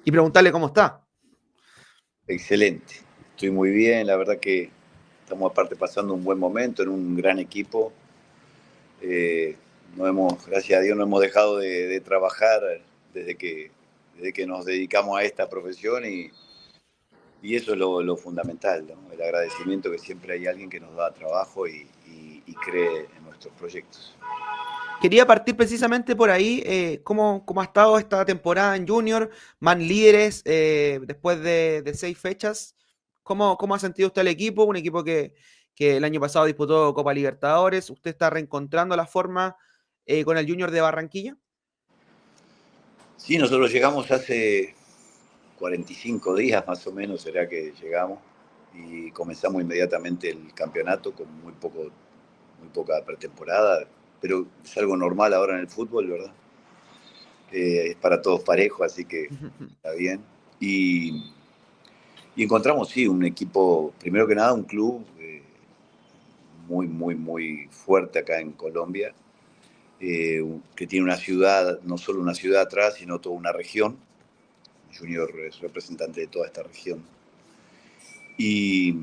y preguntarle cómo está. Excelente, estoy muy bien, la verdad que estamos aparte pasando un buen momento en un gran equipo. Eh, no hemos, gracias a Dios, no hemos dejado de trabajar desde que, desde que nos dedicamos a esta profesión y eso es lo fundamental, ¿no? El agradecimiento que siempre hay alguien que nos da trabajo y cree en nuestros proyectos. Quería partir precisamente por ahí, cómo ha estado esta temporada en Junior, man líderes después de 6 fechas. ¿Cómo ha sentido usted el equipo? Un equipo que el año pasado disputó Copa Libertadores. ¿Usted está reencontrando la forma con el Junior de Barranquilla? Sí, nosotros llegamos hace 45 días más o menos, será que llegamos, y comenzamos inmediatamente el campeonato con muy poca pretemporada, pero es algo normal ahora en el fútbol, ¿verdad? Es para todos parejo, así que está bien. Y, y encontramos, sí, un equipo, primero que nada, un club muy fuerte acá en Colombia, que tiene una ciudad, no solo una ciudad atrás, sino toda una región. Junior es representante de toda esta región. Y,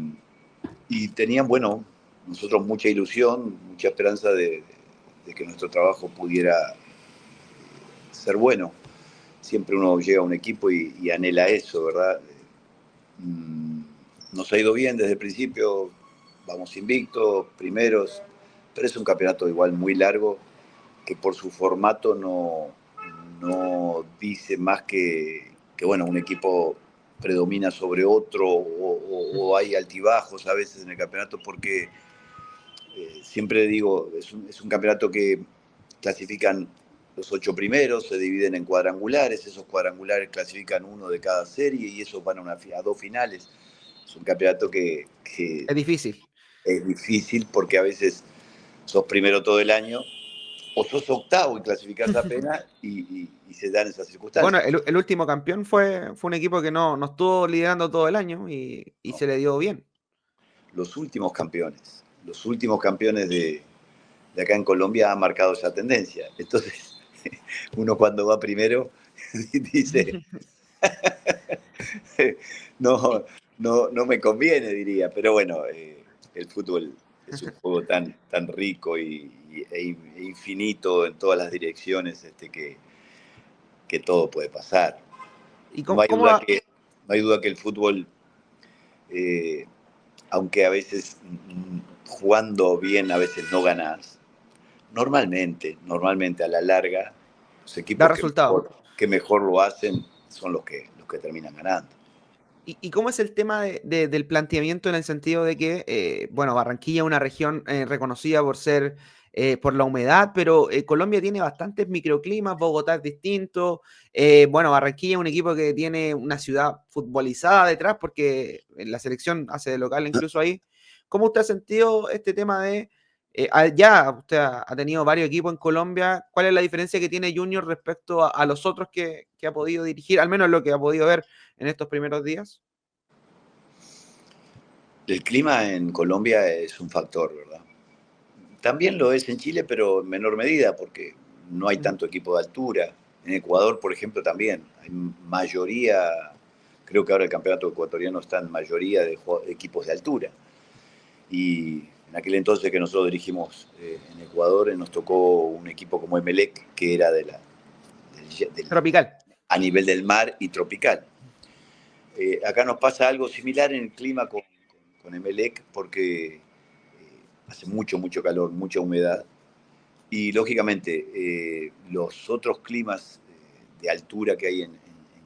y tenían, bueno, nosotros mucha ilusión, mucha esperanza de que nuestro trabajo pudiera ser bueno. Siempre uno llega a un equipo y anhela eso, ¿verdad? Nos ha ido bien desde el principio, vamos invictos, primeros, pero es un campeonato igual muy largo que por su formato no dice más que, bueno, un equipo predomina sobre otro o hay altibajos a veces en el campeonato porque siempre digo, es un campeonato que clasifican los 8 primeros, se dividen en cuadrangulares, esos cuadrangulares clasifican uno de cada serie y esos van a 2 finales. Es un campeonato que Es difícil. es difícil porque a veces sos primero todo el año o sos octavo y clasificás apenas y se dan esas Bueno, circunstancias. el último campeón fue un equipo que no estuvo liderando todo el año y ¿No? se le dio bien. Los últimos campeones de acá en Colombia han marcado esa tendencia. Entonces, uno cuando va primero dice, no, no me conviene, diría, pero bueno, el fútbol es un juego tan rico e infinito en todas las direcciones que todo puede pasar. ¿Y No cómo, hay cómo duda ha- que, no hay duda que el fútbol, eh, aunque a veces jugando bien a veces no ganas, normalmente a la larga, los da equipos resultado? que mejor lo hacen son los que terminan ganando. ¿Y cómo es el tema del planteamiento en el sentido de que, bueno, Barranquilla es una región reconocida por ser, por la humedad, pero Colombia tiene bastantes microclimas, Bogotá es distinto, bueno, Barranquilla es un equipo que tiene una ciudad futbolizada detrás porque la selección hace de local incluso ahí. ¿Cómo usted ha sentido este tema de, ya usted ha tenido varios equipos en Colombia, cuál es la diferencia que tiene Junior respecto a los otros que ha podido dirigir, al menos lo que ha podido ver en estos primeros días? El clima en Colombia es un factor, ¿verdad? También lo es en Chile, pero en menor medida, porque no hay tanto equipo de altura. En Ecuador, por ejemplo, también hay mayoría, creo que ahora el campeonato ecuatoriano está en mayoría de equipos de altura. Y en aquel entonces que nosotros dirigimos en Ecuador, nos tocó un equipo como Emelec, que era Tropical. a nivel del mar y tropical. Acá nos pasa algo similar en el clima con Emelec, porque hace mucho calor, mucha humedad. Y lógicamente, los otros climas de altura que hay en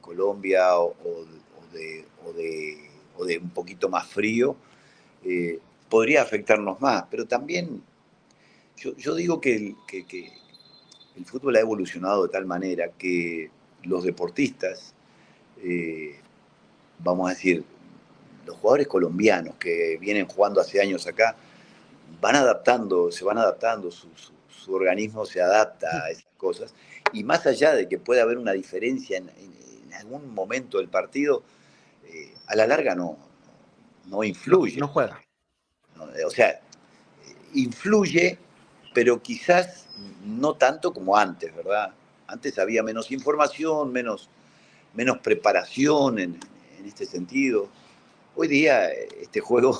Colombia o de un poquito más frío, podría afectarnos más. Pero también yo digo que el fútbol ha evolucionado de tal manera que los deportistas, eh, vamos a decir, los jugadores colombianos que vienen jugando hace años acá, se van adaptando, su organismo se adapta a esas cosas. Y más allá de que pueda haber una diferencia en algún momento del partido, a la larga no No, influye. no juega. ¿No? O sea, influye, pero quizás no tanto como antes, ¿verdad? Antes había menos información, menos, menos preparación en este sentido. Hoy día este juego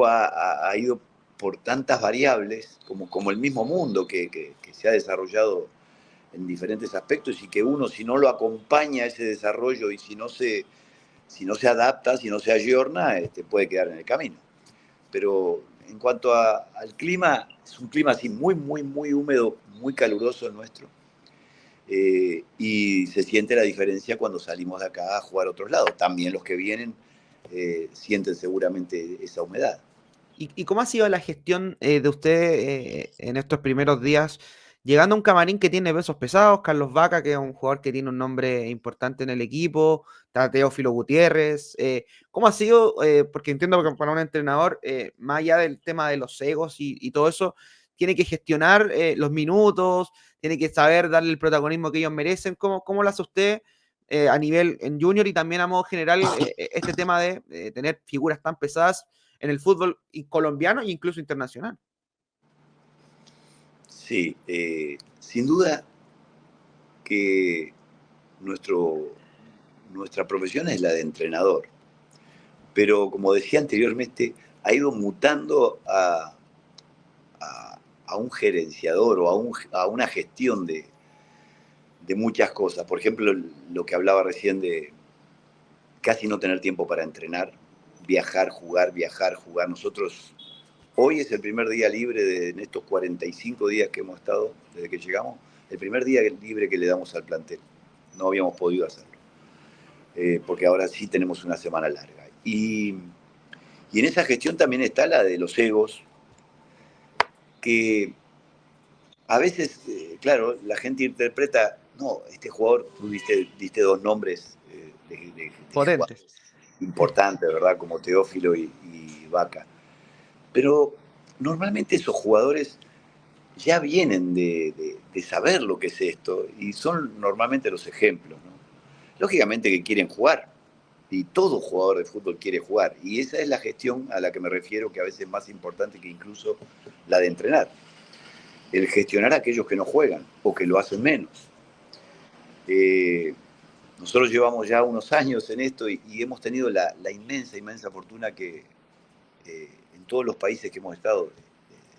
ha ido por tantas variables, como el mismo mundo que se ha desarrollado en diferentes aspectos y que uno, si no lo acompaña a ese desarrollo y si no se adapta, si no se ayorna, puede quedar en el camino. Pero en cuanto al clima, es un clima así muy, muy, muy húmedo, muy caluroso el nuestro. Y se siente la diferencia cuando salimos de acá a jugar a otros lados. También los que vienen sienten seguramente esa humedad. ¿Y cómo ha sido la gestión de usted en estos primeros días? Llegando a un camarín que tiene pesos pesados, Carlos Vaca, que es un jugador que tiene un nombre importante en el equipo, está Teófilo Gutiérrez. ¿Cómo ha sido? Porque entiendo que para un entrenador, más allá del tema de los egos y todo eso, tiene que gestionar los minutos, tiene que saber darle el protagonismo que ellos merecen. ¿Cómo lo hace usted a nivel en junior y también a modo general este tema de tener figuras tan pesadas en el fútbol colombiano e incluso internacional? Sí, sin duda que nuestro, nuestra profesión es la de entrenador, pero como decía anteriormente, ha ido mutando a un gerenciador o a una gestión de muchas cosas. Por ejemplo, lo que hablaba recién de casi no tener tiempo para entrenar, viajar, jugar, viajar, jugar. Nosotros, hoy es el primer día libre en estos 45 días que hemos estado desde que llegamos, el primer día libre que le damos al plantel. No habíamos podido hacerlo, porque ahora sí tenemos una semana larga. Y en esa gestión también está la de los egos, que a veces, claro, la gente interpreta, no, este jugador, tú diste dos nombres de Potentes. jugadores importantes, ¿verdad? Como Teófilo y Vaca. Pero normalmente esos jugadores ya vienen de saber lo que es esto y son normalmente los ejemplos, ¿no? Lógicamente que quieren jugar y todo jugador de fútbol quiere jugar y esa es la gestión a la que me refiero, que a veces es más importante que incluso la de entrenar. El gestionar a aquellos que no juegan o que lo hacen menos. Eh, Nosotros llevamos ya unos años en esto y hemos tenido la inmensa, inmensa fortuna que en todos los países que hemos estado,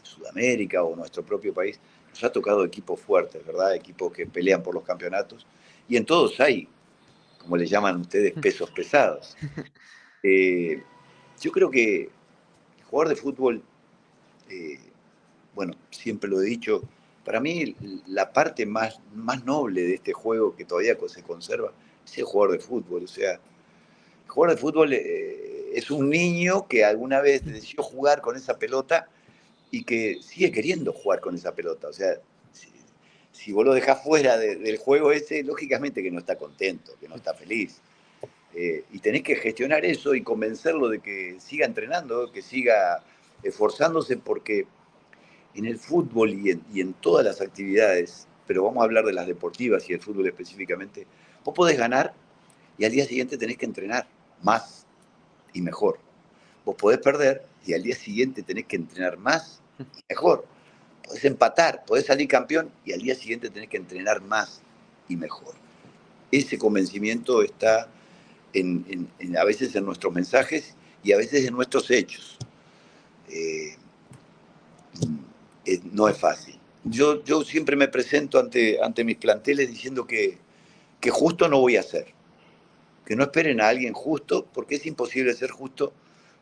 Sudamérica o nuestro propio país, nos ha tocado equipos fuertes, ¿verdad? Equipos que pelean por los campeonatos. Y en todos hay, como le llaman ustedes, pesos pesados. Eh, yo creo que el jugador de fútbol, eh, bueno, siempre lo he dicho, para mí la parte más noble de este juego que todavía se conserva es el jugador de fútbol. O sea, el jugador de fútbol es un niño que alguna vez decidió jugar con esa pelota y que sigue queriendo jugar con esa pelota. O sea, si, si vos lo dejás fuera del juego ese, lógicamente que no está contento, que no está feliz. Y tenés que gestionar eso y convencerlo de que siga entrenando, que siga esforzándose, porque en el fútbol y en todas las actividades, pero vamos a hablar de las deportivas y el fútbol específicamente, vos podés ganar y al día siguiente tenés que entrenar más y mejor. Vos podés perder y al día siguiente tenés que entrenar más y mejor. Podés empatar, podés salir campeón y al día siguiente tenés que entrenar más y mejor. Ese convencimiento está a veces en nuestros mensajes y a veces en nuestros hechos. Eh, no es fácil. Yo siempre me presento ante mis planteles diciendo que justo no voy a ser, que no esperen a alguien justo, porque es imposible ser justo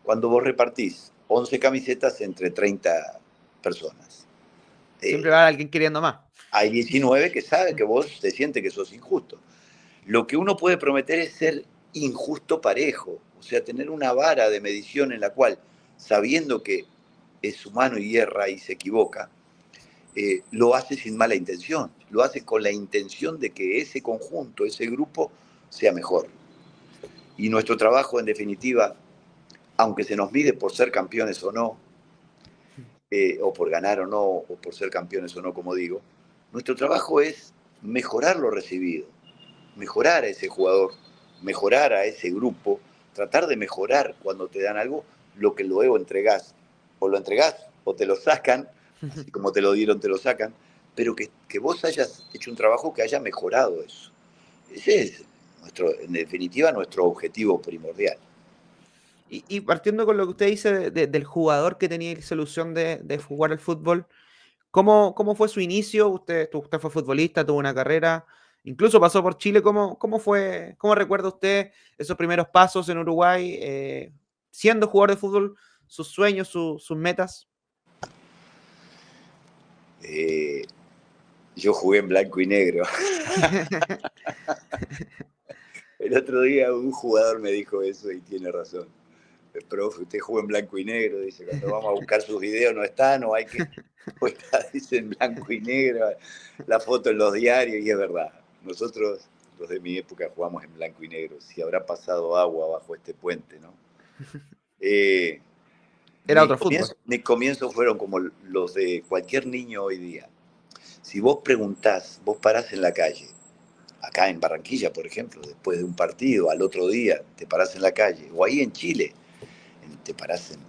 cuando vos repartís 11 camisetas entre 30 personas. Siempre va Eh, a alguien queriendo más. Hay 19 que saben que vos te sientes que sos injusto. Lo que uno puede prometer es ser injusto parejo, o sea, tener una vara de medición en la cual, sabiendo que es humano y erra y se equivoca, lo hace sin mala intención, lo hace con la intención de que ese conjunto, ese grupo, sea mejor. Y nuestro trabajo, en definitiva, aunque se nos mide por ser campeones o no, o por ganar o no, o por ser campeones o no, como digo, nuestro trabajo es mejorar lo recibido, mejorar a ese jugador, mejorar a ese grupo, tratar de mejorar cuando te dan algo lo que luego entregás. O lo entregás o te lo sacan, así como te lo dieron, te lo sacan, pero que vos hayas hecho un trabajo que haya mejorado eso. Ese es en definitiva, nuestro objetivo primordial. Y partiendo con lo que usted dice del jugador que tenía esa ilusión de jugar al fútbol, ¿cómo fue su inicio? Usted fue futbolista, tuvo una carrera, incluso pasó por Chile. ¿Cómo recuerda usted esos primeros pasos en Uruguay, siendo jugador de fútbol, sus sueños, sus metas? Yo jugué en blanco y negro. El otro día un jugador me dijo eso y tiene razón. El profe, usted jugó en blanco y negro, dice, cuando vamos a buscar sus videos no están, o hay que, o está, dice, en blanco y negro, la foto en los diarios, y es verdad. Nosotros, los de mi época, jugamos en blanco y negro. Si habrá pasado agua bajo este puente, ¿no? Eh, Era otro fútbol. mis comienzos fueron como los de cualquier niño hoy día. Si vos preguntás, vos parás en la calle, acá en Barranquilla, por ejemplo, después de un partido, al otro día te parás en la calle, o ahí en Chile, te parás en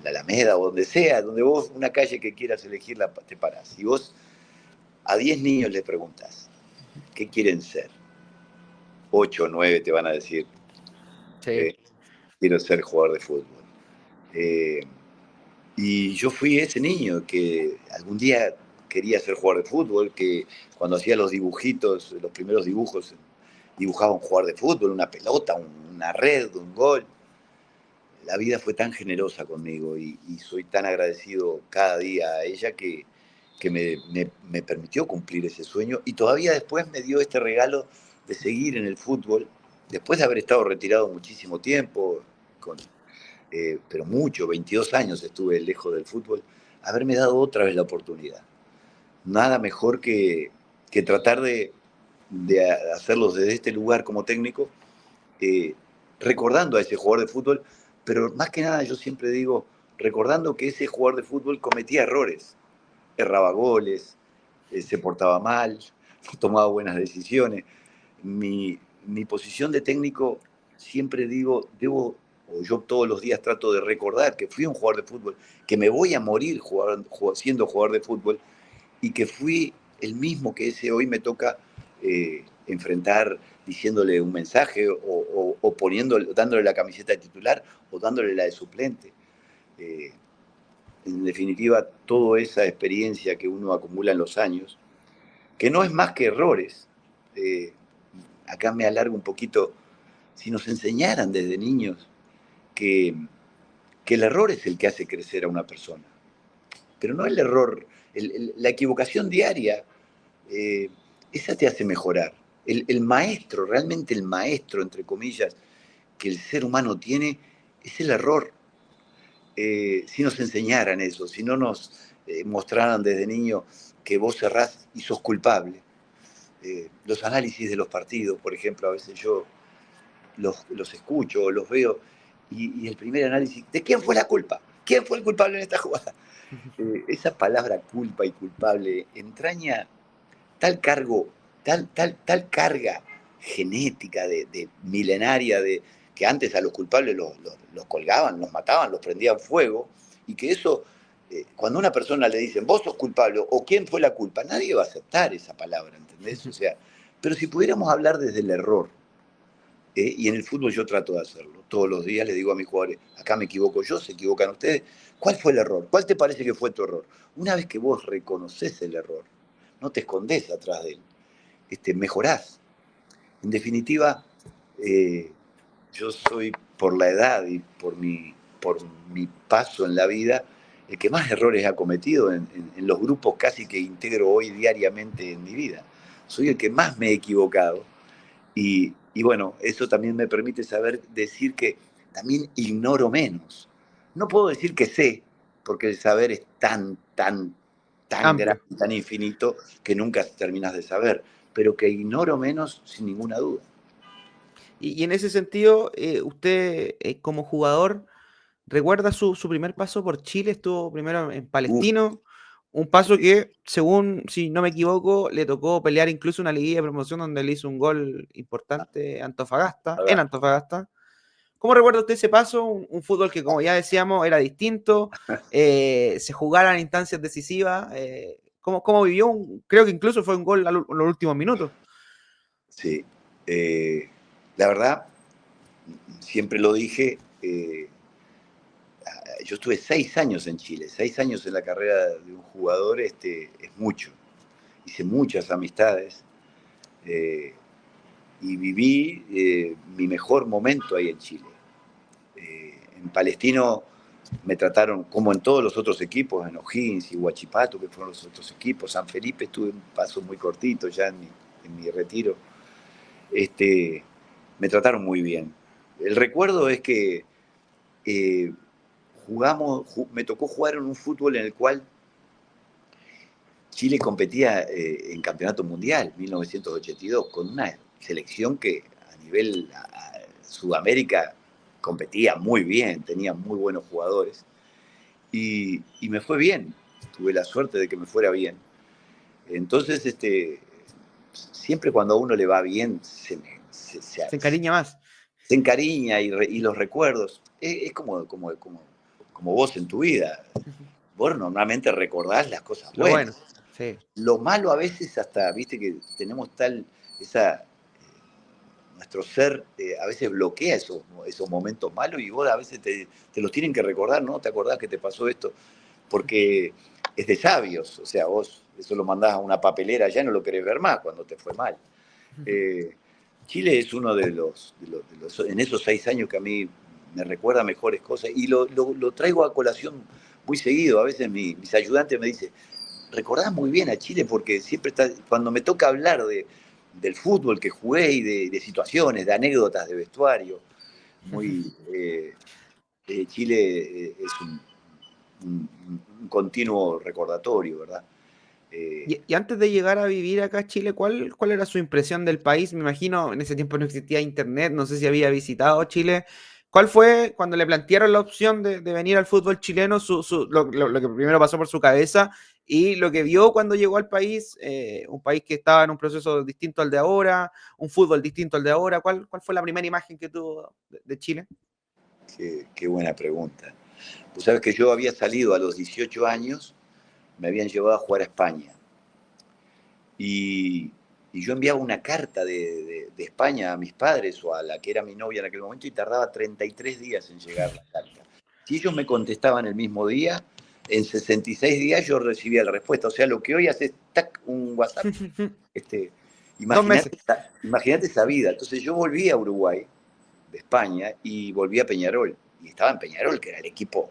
la Alameda o donde sea, donde vos, una calle que quieras elegir, te parás. Y vos a 10 niños les preguntás, ¿qué quieren ser? 8 o 9 te van a decir, Sí. eh, quiero ser jugador de fútbol. Eh, y yo fui ese niño que algún día quería ser jugador de fútbol, que cuando hacía los dibujitos, los primeros dibujos, dibujaba un jugador de fútbol, una pelota, una red, un gol. La vida fue tan generosa conmigo y soy tan agradecido cada día a ella que me permitió cumplir ese sueño y todavía después me dio este regalo de seguir en el fútbol, después de haber estado retirado muchísimo tiempo, pero mucho, 22 años estuve lejos del fútbol, haberme dado otra vez la oportunidad. Nada mejor que tratar de hacerlo desde este lugar como técnico, eh, recordando a ese jugador de fútbol, pero más que nada yo siempre digo, recordando que ese jugador de fútbol cometía errores, erraba goles, se portaba mal, no tomaba buenas decisiones. Mi posición de técnico, siempre digo, o yo todos los días trato de recordar que fui un jugador de fútbol, que me voy a morir siendo jugador de fútbol y que fui el mismo que ese hoy me toca enfrentar diciéndole un mensaje o dándole la camiseta de titular o dándole la de suplente. Eh, en definitiva, toda esa experiencia que uno acumula en los años, que no es más que errores. Eh, Acá me alargo un poquito. Si nos enseñaran desde niños que, que el error es el que hace crecer a una persona, pero no el error, la equivocación diaria, eh, esa te hace mejorar. El maestro, realmente el maestro, entre comillas, que el ser humano tiene, es el error. Si nos enseñaran eso, si no nos mostraran desde niño que vos errás y sos culpable. Los análisis de los partidos, por ejemplo, a veces yo los escucho, los veo, y el primer análisis, ¿de quién fue la culpa? ¿Quién fue el culpable en esta jugada? Esa palabra culpa y culpable entraña tal cargo, tal carga genética de milenaria, que antes a los culpables los colgaban, los mataban, los prendían fuego, y que eso, cuando a una persona le dicen, vos sos culpable, o quién fue la culpa, nadie va a aceptar esa palabra, ¿entendés? O sea, pero si pudiéramos hablar desde el error, y en el fútbol yo trato de hacerlo, todos los días le digo a mis jugadores, acá me equivoco yo, se equivocan ustedes, ¿cuál fue el error? ¿Cuál te parece que fue tu error? Una vez que vos reconoces el error, no te escondés atrás de él, mejorás. En definitiva, eh, yo soy, por la edad y por mi paso en la vida, el que más errores ha cometido en los grupos casi que integro hoy diariamente en mi vida. Soy el que más me he equivocado y bueno, eso también me permite saber decir que también ignoro menos. No puedo decir que sé, porque el saber es tan Amplio. grande, tan infinito, que nunca terminas de saber, pero que ignoro menos sin ninguna duda. Y en ese sentido, usted como jugador, ¿recuerda su primer paso por Chile? Estuvo primero en Uf, Palestino, un paso que, según, si no me equivoco, le tocó pelear incluso una liguilla de promoción donde le hizo un gol importante a Antofagasta, en Antofagasta. ¿Cómo recuerda usted ese paso? Un fútbol que, como ya decíamos, era distinto, se jugaran en instancias decisivas. ¿Cómo vivió? Creo que incluso fue un gol en los últimos minutos. sí. La verdad, siempre lo dije, yo estuve 6 años en Chile, 6 años en la carrera de un jugador, es mucho. Hice muchas amistades eh, y viví mi mejor momento ahí en Chile. En Palestino me trataron como en todos los otros equipos, en O'Higgins y Huachipato, que fueron los otros equipos. San Felipe estuve un paso muy cortito ya en mi retiro. Me trataron muy bien. El recuerdo es que eh, me tocó jugar en un fútbol en el cual Chile competía en Campeonato Mundial 1982 con una selección que a nivel Sudamérica competía muy bien, tenía muy buenos jugadores y me fue bien, tuve la suerte de que me fuera bien. Entonces, siempre cuando a uno le va bien, Se encariña más. se encariña y los recuerdos, es como vos en tu vida. Vos normalmente recordás las cosas Lo buenas. bueno, sí. Lo malo a veces hasta, viste que tenemos nuestro ser a veces bloquea esos momentos malos y vos a veces te los tienen que recordar, ¿no? ¿Te acordás que te pasó esto? Porque es de sabios, o sea, vos eso lo mandás a una papelera, ya no lo querés ver más cuando te fue mal. Eh, Chile es uno en esos 6 años que a mí me recuerda mejores cosas y lo traigo a colación muy seguido. A veces mis ayudantes me dicen, recordás muy bien a Chile porque siempre está, cuando me toca hablar del fútbol que jugué y de situaciones, de anécdotas de vestuario, muy Chile es un continuo recordatorio, ¿verdad? Eh, Y antes de llegar a vivir acá a Chile, ¿cuál era su impresión del país? Me imagino, en ese tiempo no existía internet, no sé si había visitado Chile. ¿Cuál fue cuando le plantearon la opción de venir al fútbol chileno, lo que primero pasó por su cabeza y lo que vio cuando llegó al país, un país que estaba en un proceso distinto al de ahora, un fútbol distinto al de ahora? ¿Cuál fue la primera imagen que tuvo de Chile? qué buena pregunta. Tú sabes que yo había salido a los 18 años, me habían llevado a jugar a España. Y, y yo enviaba una carta de España a mis padres o a la que era mi novia en aquel momento y tardaba 33 días en llegar la carta. Si ellos me contestaban el mismo día, en 66 días yo recibía la respuesta. O sea, lo que hoy hace tac, un WhatsApp. Este, 2 meses. imagínate esa vida. Entonces yo volví a Uruguay, de España, y volví a Peñarol. Y estaba en Peñarol, que era el equipo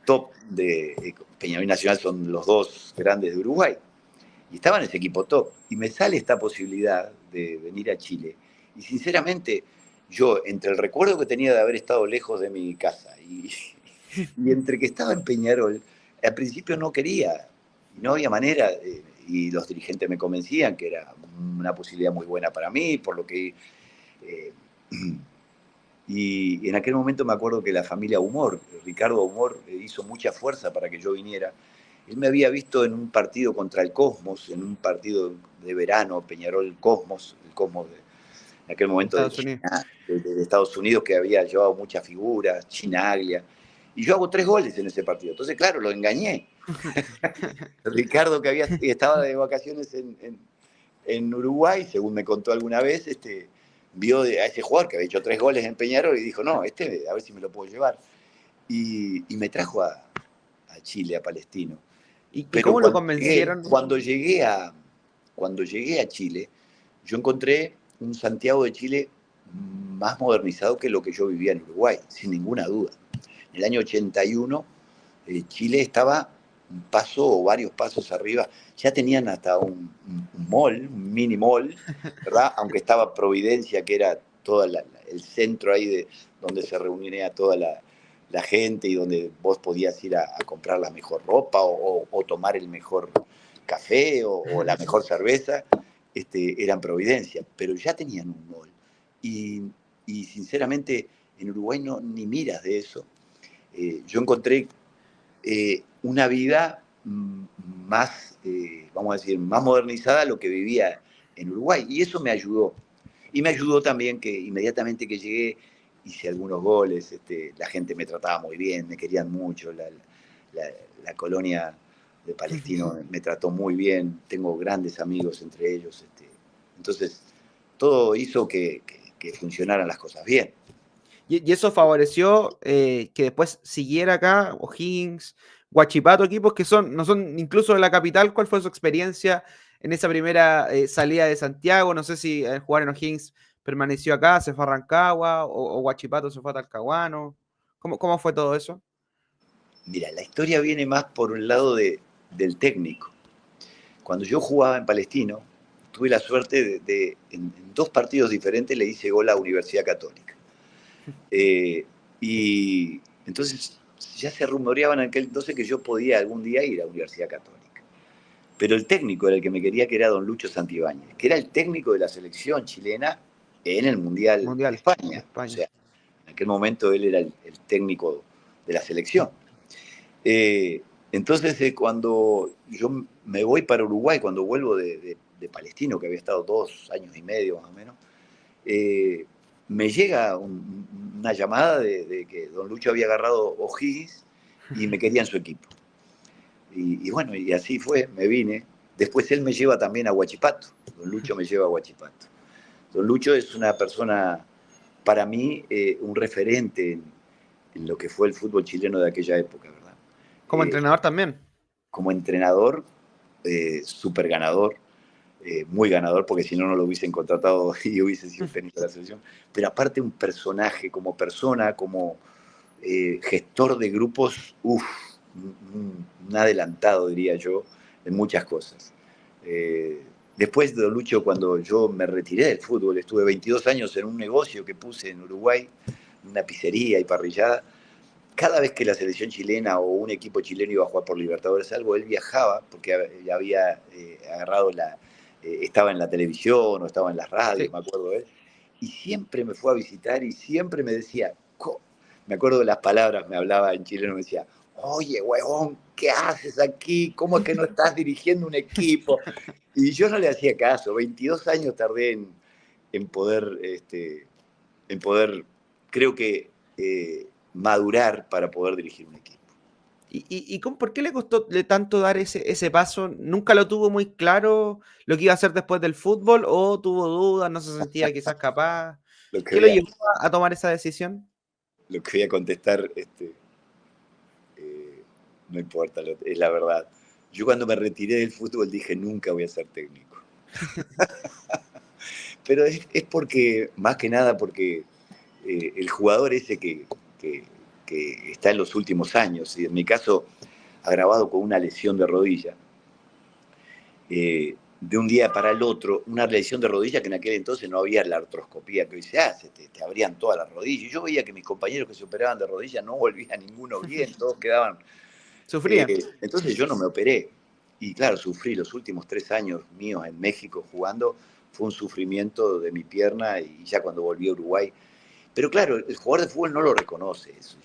top de Peñarol y Nacional, son los dos grandes de Uruguay. Y estaba en ese equipo top. Y me sale esta posibilidad de venir a Chile. Y sinceramente, yo, entre el recuerdo que tenía de haber estado lejos de mi casa y entre que estaba en Peñarol, al principio no quería, y no había manera, y los dirigentes me convencían que era una posibilidad muy buena para mí, por lo que... eh, y en aquel momento me acuerdo que la familia Humor, Ricardo Humor, hizo mucha fuerza para que yo viniera. Él me había visto en un partido contra el Cosmos, en un partido de verano, Peñarol Cosmos, el Cosmos en aquel momento de Estados Unidos. China, de Estados Unidos, que había llevado muchas figuras, Chinaglia. Y yo hago 3 goles en ese partido. Entonces, claro, lo engañé. Ricardo, que estaba de vacaciones en Uruguay, según me contó alguna vez, vio a ese jugador que había hecho 3 goles en Peñarol y dijo, no, a ver si me lo puedo llevar. Y me trajo a Chile, a Palestino. ¿Y Pero cómo lo convencieron? cuando llegué a Chile, yo encontré un Santiago de Chile más modernizado que lo que yo vivía en Uruguay, sin ninguna duda. En el año 81, Chile estaba un paso o varios pasos arriba. Ya tenían hasta un mall, un mini mall, ¿verdad? Aunque estaba Providencia, que era todo el centro ahí donde se reunía toda la gente y donde vos podías ir a comprar la mejor ropa o tomar el mejor café o la mejor cerveza, eran Providencia, pero ya tenían un mall. Y, y sinceramente en Uruguay no, ni miras de eso. Yo encontré una vida más, vamos a decir, más modernizada a lo que vivía en Uruguay. Y eso me ayudó. Y me ayudó también que inmediatamente que llegué hice algunos goles, la gente me trataba muy bien, me querían mucho, la- la colonia de Palestino me trató muy bien, tengo grandes amigos entre ellos. Entonces, todo hizo que que funcionaran las cosas bien. Y eso favoreció que después siguiera acá O'Higgins, Huachipato, equipos que no son incluso de la capital. ¿Cuál fue su experiencia en esa primera salida de Santiago? No sé si jugar en O'Higgins permaneció acá, se fue a Rancagua, o Huachipato se fue a Talcahuano. ¿Cómo fue todo eso? Mira, la historia viene más por un lado del técnico. Cuando yo jugaba en Palestino, tuve la suerte en 2 partidos diferentes le hice gol a Universidad Católica. Y entonces ya se rumoreaba en aquel entonces que yo podía algún día ir a Universidad Católica. Pero el técnico era el que me quería, que era don Lucho Santibáñez, que era el técnico de la selección chilena en el Mundial de Mundial de España. O España. sea, en aquel momento él era el técnico de la selección. Entonces, cuando yo me voy para Uruguay, cuando vuelvo de Palestino, que había estado 2 años y medio más o menos, eh, me llega una llamada de que don Lucho había agarrado O'Higgins y me quería en su equipo. Y bueno, y así fue, me vine. Después él me lleva también a Huachipato. Don Lucho me lleva a Huachipato. Don Lucho es una persona, para mí, un referente en lo que fue el fútbol chileno de aquella época, ¿verdad? Como entrenador también. Como entrenador, súper ganador, muy ganador, porque si no, no lo hubiesen contratado y hubiese sido técnico de la selección. Pero aparte, un personaje, como persona, como gestor de grupos, un adelantado, diría yo, en muchas cosas. Después de Lucho, cuando yo me retiré del fútbol, estuve 22 años en un negocio que puse en Uruguay, una pizzería y parrillada. Cada vez que la selección chilena o un equipo chileno iba a jugar por Libertadores algo, él viajaba, porque había agarrado estaba en la televisión o estaba en las radios, Sí. me acuerdo de él, y siempre me fue a visitar y siempre me decía, me acuerdo de las palabras, me hablaba en chileno, me decía, oye, huevón, ¿qué haces aquí? ¿Cómo es que no estás dirigiendo un equipo? Y yo no le hacía caso, 22 años tardé en poder, en poder, creo que, madurar para poder dirigir un equipo. ¿Por qué le costó tanto dar ese paso? ¿Nunca lo tuvo muy claro lo que iba a hacer después del fútbol? ¿O tuvo dudas, no se sentía quizás capaz? Lo que ¿Qué voy lo a, llevó a tomar esa decisión? lo que voy a contestar, no importa, es la verdad. Yo cuando me retiré del fútbol dije, nunca voy a ser técnico. Pero es porque, más que nada, porque el jugador ese que, que está en los últimos años, y en mi caso agravado con una lesión de rodilla, de un día para el otro, una lesión de rodilla que en aquel entonces no había la artroscopía que hoy se hace, te abrían todas las rodillas. Y yo veía que mis compañeros que se operaban de rodilla no volvía ninguno bien, todos quedaban. Sufría. Entonces yo no me operé. Y claro, sufrí los últimos 3 años míos en México jugando, fue un sufrimiento de mi pierna y ya cuando volví a Uruguay. Pero claro, el jugador de fútbol no lo reconoce eso.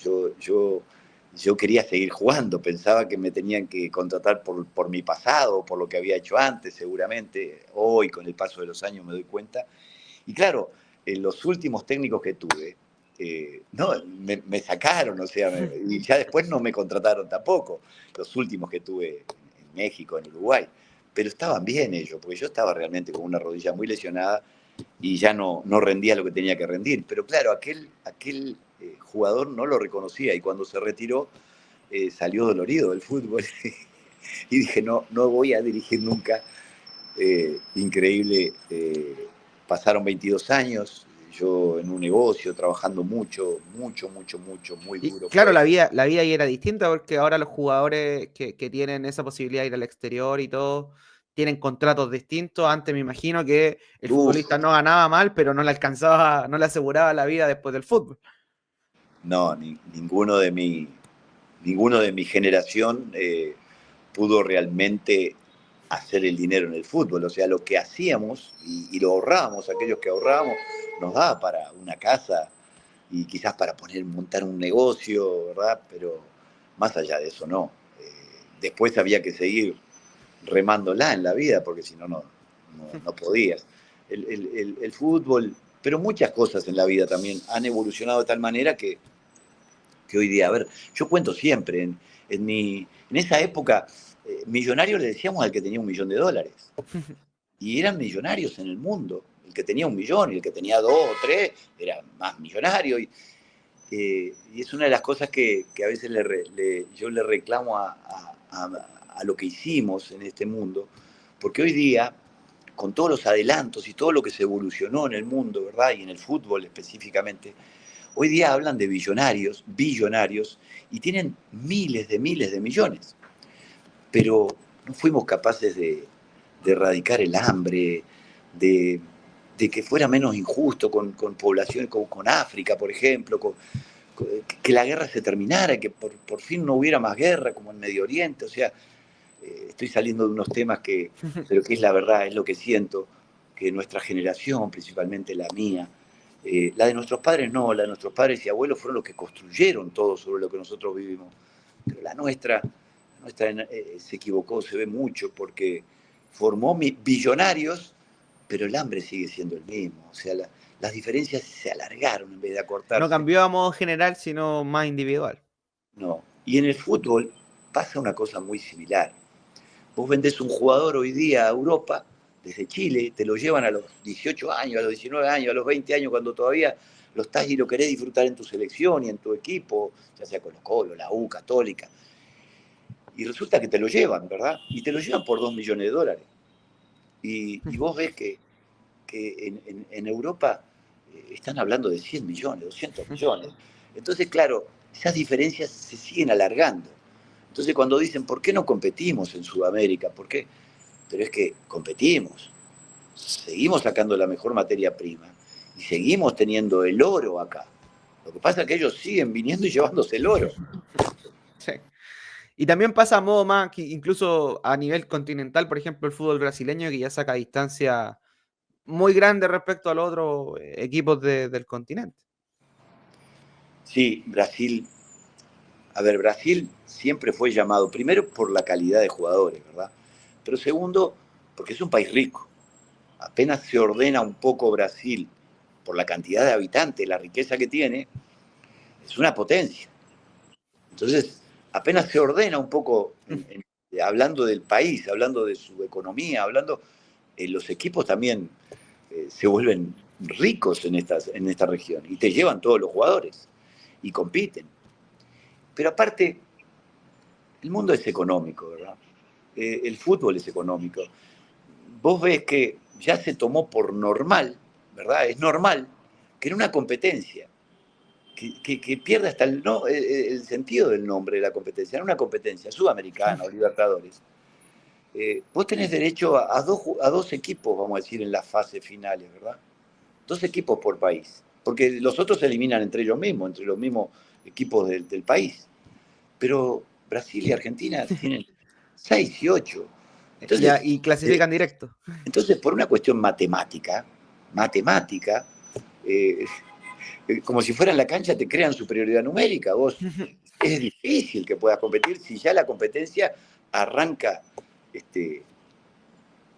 Yo quería seguir jugando, pensaba que me tenían que contratar por mi pasado, por lo que había hecho antes, seguramente. Hoy, con el paso de los años, me doy cuenta. Y claro, los últimos técnicos que tuve, no, me sacaron, o sea, y ya después no me contrataron tampoco, los últimos que tuve en México, en Uruguay. Pero estaban bien ellos, porque yo estaba realmente con una rodilla muy lesionada y ya no rendía lo que tenía que rendir. Pero claro, aquel jugador no lo reconocía y cuando se retiró salió dolorido del fútbol y dije, no voy a dirigir nunca. Increíble, pasaron 22 años, yo en un negocio, trabajando mucho, mucho, mucho, mucho, muy Y duro claro, fue. la vida ahí era distinta porque ahora los jugadores que tienen esa posibilidad de ir al exterior y todo, tienen contratos distintos. Antes me imagino que el Uf, futbolista no ganaba mal, pero no le alcanzaba, no le aseguraba la vida después del fútbol. no, ninguno de mi generación pudo realmente hacer el dinero en el fútbol. O sea, lo que hacíamos y lo ahorrábamos, aquellos que ahorrábamos, nos daba para una casa y quizás para montar un negocio, ¿verdad? Pero más allá de eso, no. Después había que seguir remándola en la vida, porque si no, no podías. El fútbol, pero muchas cosas en la vida también han evolucionado de tal manera que hoy día, a ver, yo cuento siempre, en esa época, millonario le decíamos al que tenía $1 millón, y eran millonarios en el mundo. que tenía 1 millón, y el que tenía 2 o 3 era más millonario. Y es una de las cosas que a veces yo le reclamo a lo que hicimos en este mundo, porque hoy día, con todos los adelantos y todo lo que se evolucionó en el mundo, ¿verdad? Y en el fútbol específicamente, hoy día hablan de billonarios, y tienen miles de millones. Pero no fuimos capaces de erradicar el hambre, de, de que fuera menos injusto con poblaciones, con África, por ejemplo, que la guerra se terminara, que por fin no hubiera más guerra como en Medio Oriente. O sea, estoy saliendo de unos temas pero que es la verdad, es lo que siento, que nuestra generación, principalmente la mía, la de nuestros padres no, la de nuestros padres y abuelos fueron los que construyeron todo sobre lo que nosotros vivimos. Pero la nuestra se equivocó, se ve mucho, porque formó billonarios, pero el hambre sigue siendo el mismo. O sea, las diferencias se alargaron en vez de No acortarse. cambió a modo general, sino más individual. No. Y en el fútbol pasa una cosa muy similar. Vos vendés un jugador hoy día a Europa, desde Chile, te lo llevan a los 18 años, a los 19 años, a los 20 años, cuando todavía lo estás y lo querés disfrutar en tu selección y en tu equipo, ya sea Colo-Colo, la U, Católica. Y resulta que te lo llevan, ¿verdad? Y te lo llevan por $2 millones. Y vos ves que en Europa están hablando de 100 millones, 200 millones. Entonces, claro, esas diferencias se siguen alargando. Entonces, cuando dicen, ¿por qué no competimos en Sudamérica? ¿Por qué? Pero es que competimos, seguimos sacando la mejor materia prima y seguimos teniendo el oro acá. Lo que pasa es que ellos siguen viniendo y llevándose el oro. Sí. Y también pasa a modo más, que incluso a nivel continental, por ejemplo, el fútbol brasileño, que ya saca distancia muy grande respecto a los otros equipos del continente. Sí, Brasil, a ver, Brasil siempre fue llamado, primero por la calidad de jugadores, ¿verdad? Pero segundo, porque es un país rico. Apenas se ordena un poco Brasil por la cantidad de habitantes, la riqueza que tiene, es una potencia. Entonces, apenas se ordena un poco, hablando del país, hablando de su economía, los equipos también se vuelven ricos en esta región y te llevan todos los jugadores y compiten. Pero aparte, el mundo es económico, ¿verdad? El fútbol es económico. Vos ves que ya se tomó por normal, ¿verdad? Es normal que en una competencia que pierda hasta el sentido del nombre de la competencia, en una competencia sudamericana o Libertadores, vos tenés derecho a dos equipos, vamos a decir, en las fases finales, ¿verdad? 2 equipos por país, porque los otros se eliminan entre los mismos equipos del país. Pero Brasil y Argentina tienen 6 y 8. Ya, Entonces, y eh, clasifican directo. entonces, por una cuestión matemática, eh, como si fuera en la cancha, te crean superioridad numérica. Es difícil que puedas competir si ya la competencia arranca este,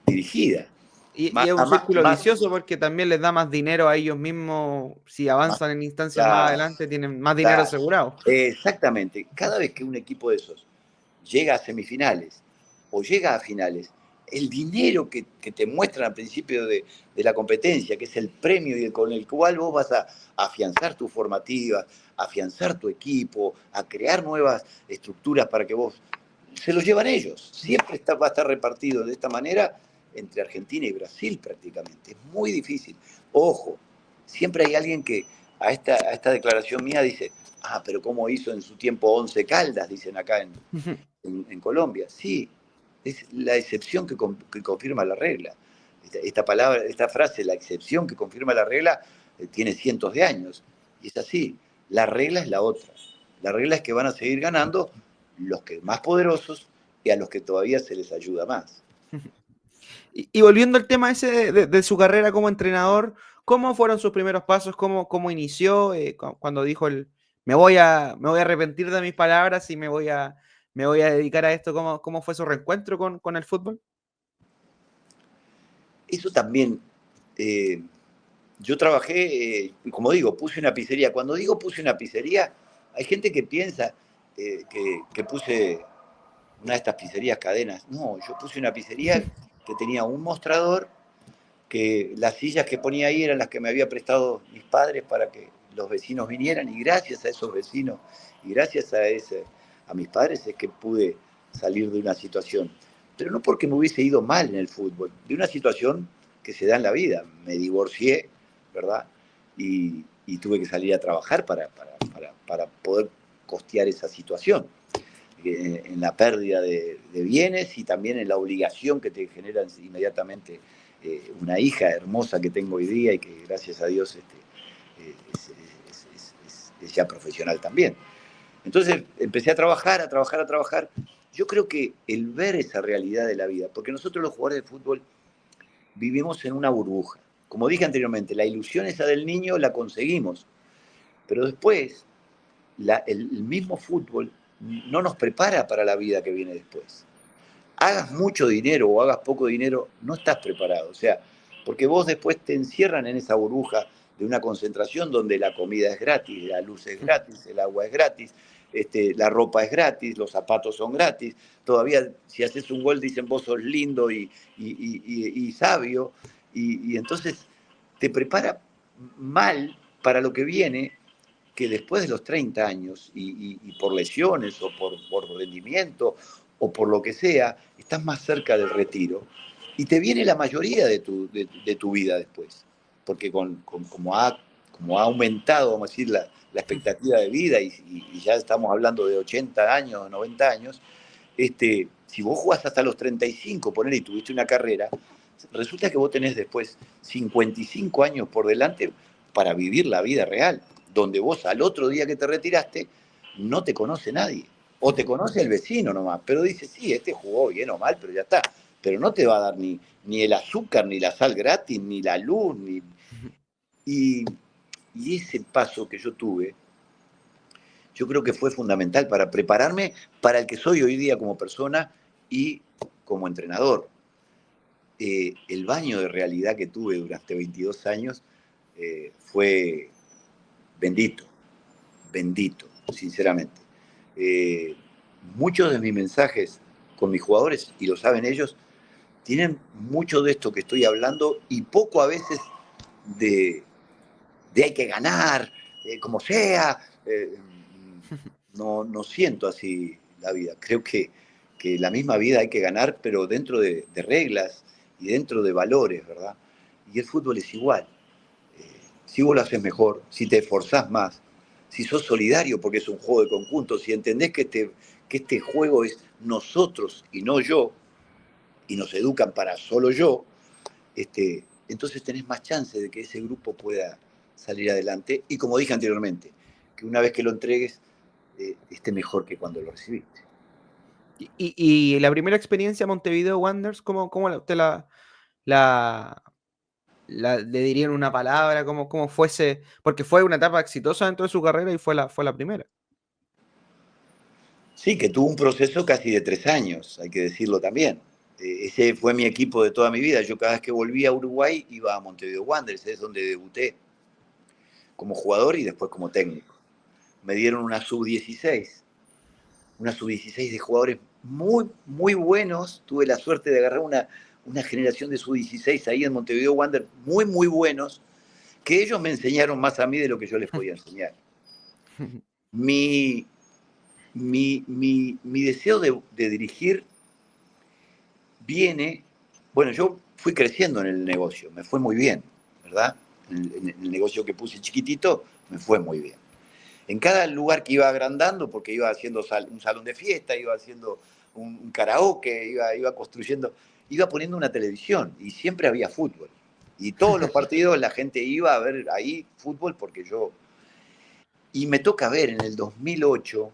dirigida. Y es un círculo vicioso porque también les da más dinero a ellos mismos. Si Más, avanzan en instancias más claro, adelante, tienen más dinero claro. asegurado. Exactamente. Cada vez que un equipo de esos llega a semifinales o llega a finales, el dinero que te muestran al principio de la competencia, que es el premio y con el cual vos vas a afianzar tu formativa, afianzar tu equipo, a crear nuevas estructuras para que vos, se lo llevan ellos. Siempre va a estar repartido de esta manera entre Argentina y Brasil prácticamente. Es muy difícil. Ojo, siempre hay alguien que a esta declaración mía dice, pero ¿cómo hizo en su tiempo Once Caldas? Dicen acá en Colombia. Sí, es la excepción que confirma la regla. Esta palabra, esta frase, la excepción que confirma la regla, tiene cientos de años. Y es así. La regla es la otra. La regla es que van a seguir ganando los que más poderosos y a los que todavía se les ayuda más. Y volviendo al tema ese de su carrera como entrenador, ¿cómo fueron sus primeros pasos? ¿Cómo inició? Cuando dijo me voy a arrepentir de mis palabras y me voy a dedicar a esto. ¿Cómo fue su reencuentro con el fútbol? Eso también, eh, yo trabajé, como digo, puse una pizzería. Cuando digo puse una pizzería, hay gente que piensa que puse una de estas pizzerías cadenas. No, yo puse una pizzería que tenía un mostrador que las sillas que ponía ahí eran las que me había prestado mis padres para que los vecinos vinieran, y gracias a esos vecinos y gracias a mis padres es que pude salir de una situación. Pero no porque me hubiese ido mal en el fútbol, de una situación que se da en la vida. Me divorcié, ¿verdad? Y tuve que salir a trabajar para poder costear esa situación, en la pérdida de bienes y también en la obligación que te genera inmediatamente una hija hermosa que tengo hoy día y que gracias a Dios es ya profesional también. Entonces empecé a trabajar, a trabajar, a trabajar. Yo creo que el ver esa realidad de la vida, porque nosotros los jugadores de fútbol vivimos en una burbuja. Como dije anteriormente, la ilusión esa del niño la conseguimos, pero después el mismo fútbol no nos prepara para la vida que viene después. Hagas mucho dinero o hagas poco dinero, no estás preparado. O sea, porque vos después te encierran en esa burbuja de una concentración donde la comida es gratis, la luz es gratis, el agua es gratis, la ropa es gratis, los zapatos son gratis. Todavía si haces un gol dicen vos sos lindo y sabio. Y entonces te prepara mal para lo que viene, que después de los 30 años y por lesiones o por rendimiento o por lo que sea, estás más cerca del retiro y te viene la mayoría de tu vida después. Porque como ha aumentado, vamos a decir, la expectativa de vida y ya estamos hablando de 80 años, 90 años, si vos jugás hasta los 35, ponele, y tuviste una carrera, resulta que vos tenés después 55 años por delante para vivir la vida real, donde vos al otro día que te retiraste no te conoce nadie. O te conoce el vecino nomás, pero dice, sí, este jugó bien o mal, pero ya está. Pero no te va a dar ni el azúcar, ni la sal gratis, ni la luz, y, y ese paso que yo tuve, yo creo que fue fundamental para prepararme para el que soy hoy día como persona y como entrenador. El baño de realidad que tuve durante 22 años fue bendito, bendito, sinceramente. Eh, Muchos de mis mensajes con mis jugadores, y lo saben ellos, tienen mucho de esto que estoy hablando y poco a veces de, de hay que ganar, como sea. No siento así la vida. Creo que la misma vida hay que ganar, pero dentro de reglas y dentro de valores, ¿verdad? Y el fútbol es igual. Si vos lo haces mejor, si te esforzás más, si sos solidario porque es un juego de conjunto, si entendés que este juego es nosotros y no yo, y nos educan para solo yo, entonces tenés más chance de que ese grupo pueda salir adelante. Y como dije anteriormente, que una vez que lo entregues, esté mejor que cuando lo recibiste. Y la primera experiencia Montevideo Wanderers, ¿cómo usted la, le dirían una palabra? ¿Cómo fuese? Porque fue una etapa exitosa dentro de su carrera y fue la primera. Sí, que tuvo un proceso casi de 3 años, hay que decirlo también. Ese fue mi equipo de toda mi vida. Yo cada vez que volvía a Uruguay iba a Montevideo Wanderers, es donde debuté como jugador y después como técnico. Me dieron una sub-16 de jugadores muy, muy buenos. Tuve la suerte de agarrar una generación de sub-16 ahí en Montevideo Wanderers, muy, muy buenos, que ellos me enseñaron más a mí de lo que yo les podía enseñar. Mi, mi deseo de dirigir viene, bueno, yo fui creciendo en el negocio, me fue muy bien, ¿verdad? En el negocio que puse chiquitito, me fue muy bien. En cada lugar que iba agrandando, porque iba haciendo un salón de fiesta, iba haciendo un karaoke, iba construyendo, iba poniendo una televisión y siempre había fútbol. Y todos los partidos la gente iba a ver ahí fútbol porque yo... Y me toca ver en el 2008,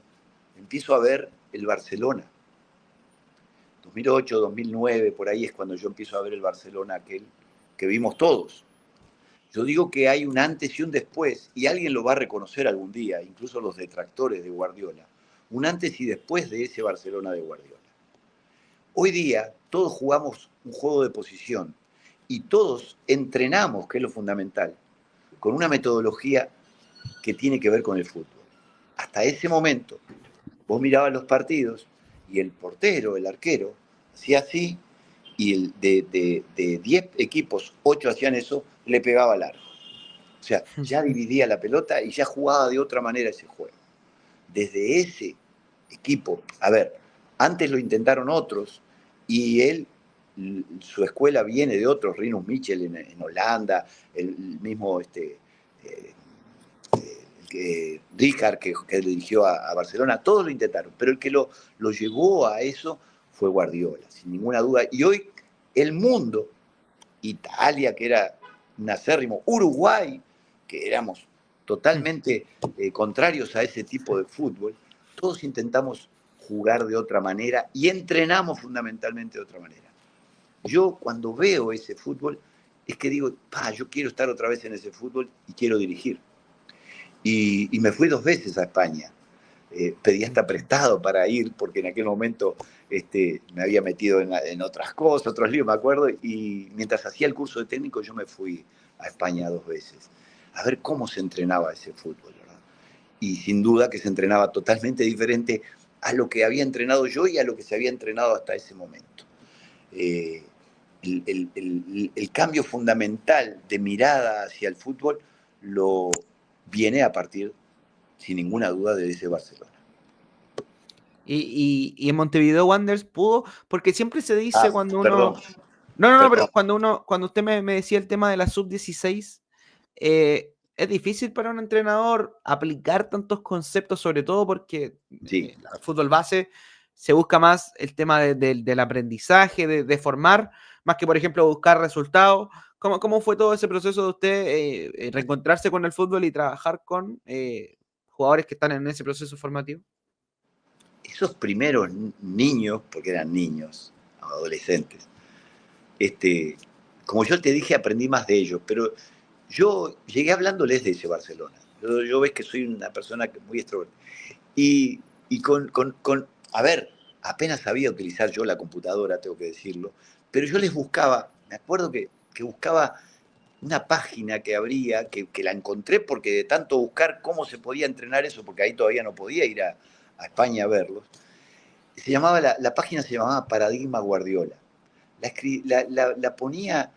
empiezo a ver el Barcelona. 2008, 2009, por ahí es cuando yo empiezo a ver el Barcelona aquel que vimos todos. Yo digo que hay un antes y un después, y alguien lo va a reconocer algún día, incluso los detractores de Guardiola, un antes y después de ese Barcelona de Guardiola. Hoy día todos jugamos un juego de posición y todos entrenamos, que es lo fundamental, con una metodología que tiene que ver con el fútbol. Hasta ese momento, vos mirabas los partidos y el portero, el arquero, hacía así y de 10 equipos, 8 hacían eso, le pegaba al arco. O sea, ya dividía la pelota y ya jugaba de otra manera ese juego. Desde ese equipo, a ver, antes lo intentaron otros y él, su escuela viene de otros, Rinus Michel en Holanda, el mismo Rijkaard que dirigió a Barcelona, todos lo intentaron, pero el que lo llevó a eso fue Guardiola, sin ninguna duda. Y hoy el mundo, Italia, que era un acérrimo, Uruguay, que éramos totalmente contrarios a ese tipo de fútbol, todos intentamos jugar de otra manera y entrenamos fundamentalmente de otra manera. Yo cuando veo ese fútbol es que digo, yo quiero estar otra vez en ese fútbol y quiero dirigir. Y me fui 2 veces a España. Pedí hasta prestado para ir, porque en aquel momento me había metido en otras cosas, otros líos, me acuerdo, y mientras hacía el curso de técnico yo me fui a España 2 veces, a ver cómo se entrenaba ese fútbol, ¿verdad? Y sin duda que se entrenaba totalmente diferente a lo que había entrenado yo y a lo que se había entrenado hasta ese momento. Eh, el cambio fundamental de mirada hacia el fútbol lo viene a partir, sin ninguna duda, de ese Barcelona. Y en Montevideo Wanderers pudo, porque siempre se dice cuando Perdón, uno... No, no, no, perdón. pero cuando usted me decía el tema de la sub-16, es difícil para un entrenador aplicar tantos conceptos, sobre todo porque Sí. el fútbol base se busca más el tema del aprendizaje, de formar, más que, por ejemplo, buscar resultados. ¿Cómo fue todo ese proceso de usted reencontrarse con el fútbol y trabajar con jugadores que están en ese proceso formativo? Esos primeros niños, porque eran niños, adolescentes, como yo te dije, aprendí más de ellos, pero yo llegué hablándoles de ese Barcelona. Yo ves que soy una persona muy extrovertida. Y a ver, apenas sabía utilizar yo la computadora, tengo que decirlo, pero yo les buscaba, me acuerdo que buscaba una página que habría, que la encontré porque de tanto buscar cómo se podía entrenar eso, porque ahí todavía no podía ir a España a verlos, la página se llamaba Paradigma Guardiola. La ponía,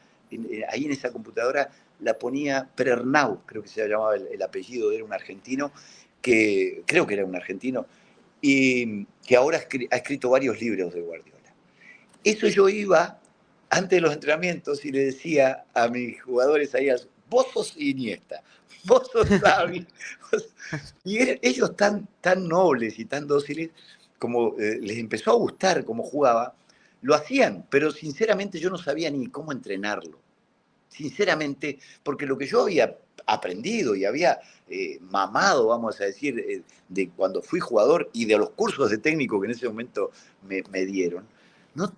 ahí en esa computadora, la ponía Prernau, creo que se llamaba el apellido, era un argentino, que creo que era un argentino, y que ahora ha escrito varios libros de Guardiola. Eso yo iba antes de los entrenamientos y le decía a mis jugadores ahí, vos sos Iniesta, vos sos Xavi. Y ellos tan nobles y tan dóciles, como les empezó a gustar cómo jugaba, lo hacían, pero sinceramente yo no sabía ni cómo entrenarlo. Sinceramente, porque lo que yo había aprendido y había mamado, vamos a decir, de cuando fui jugador y de los cursos de técnico que en ese momento me dieron,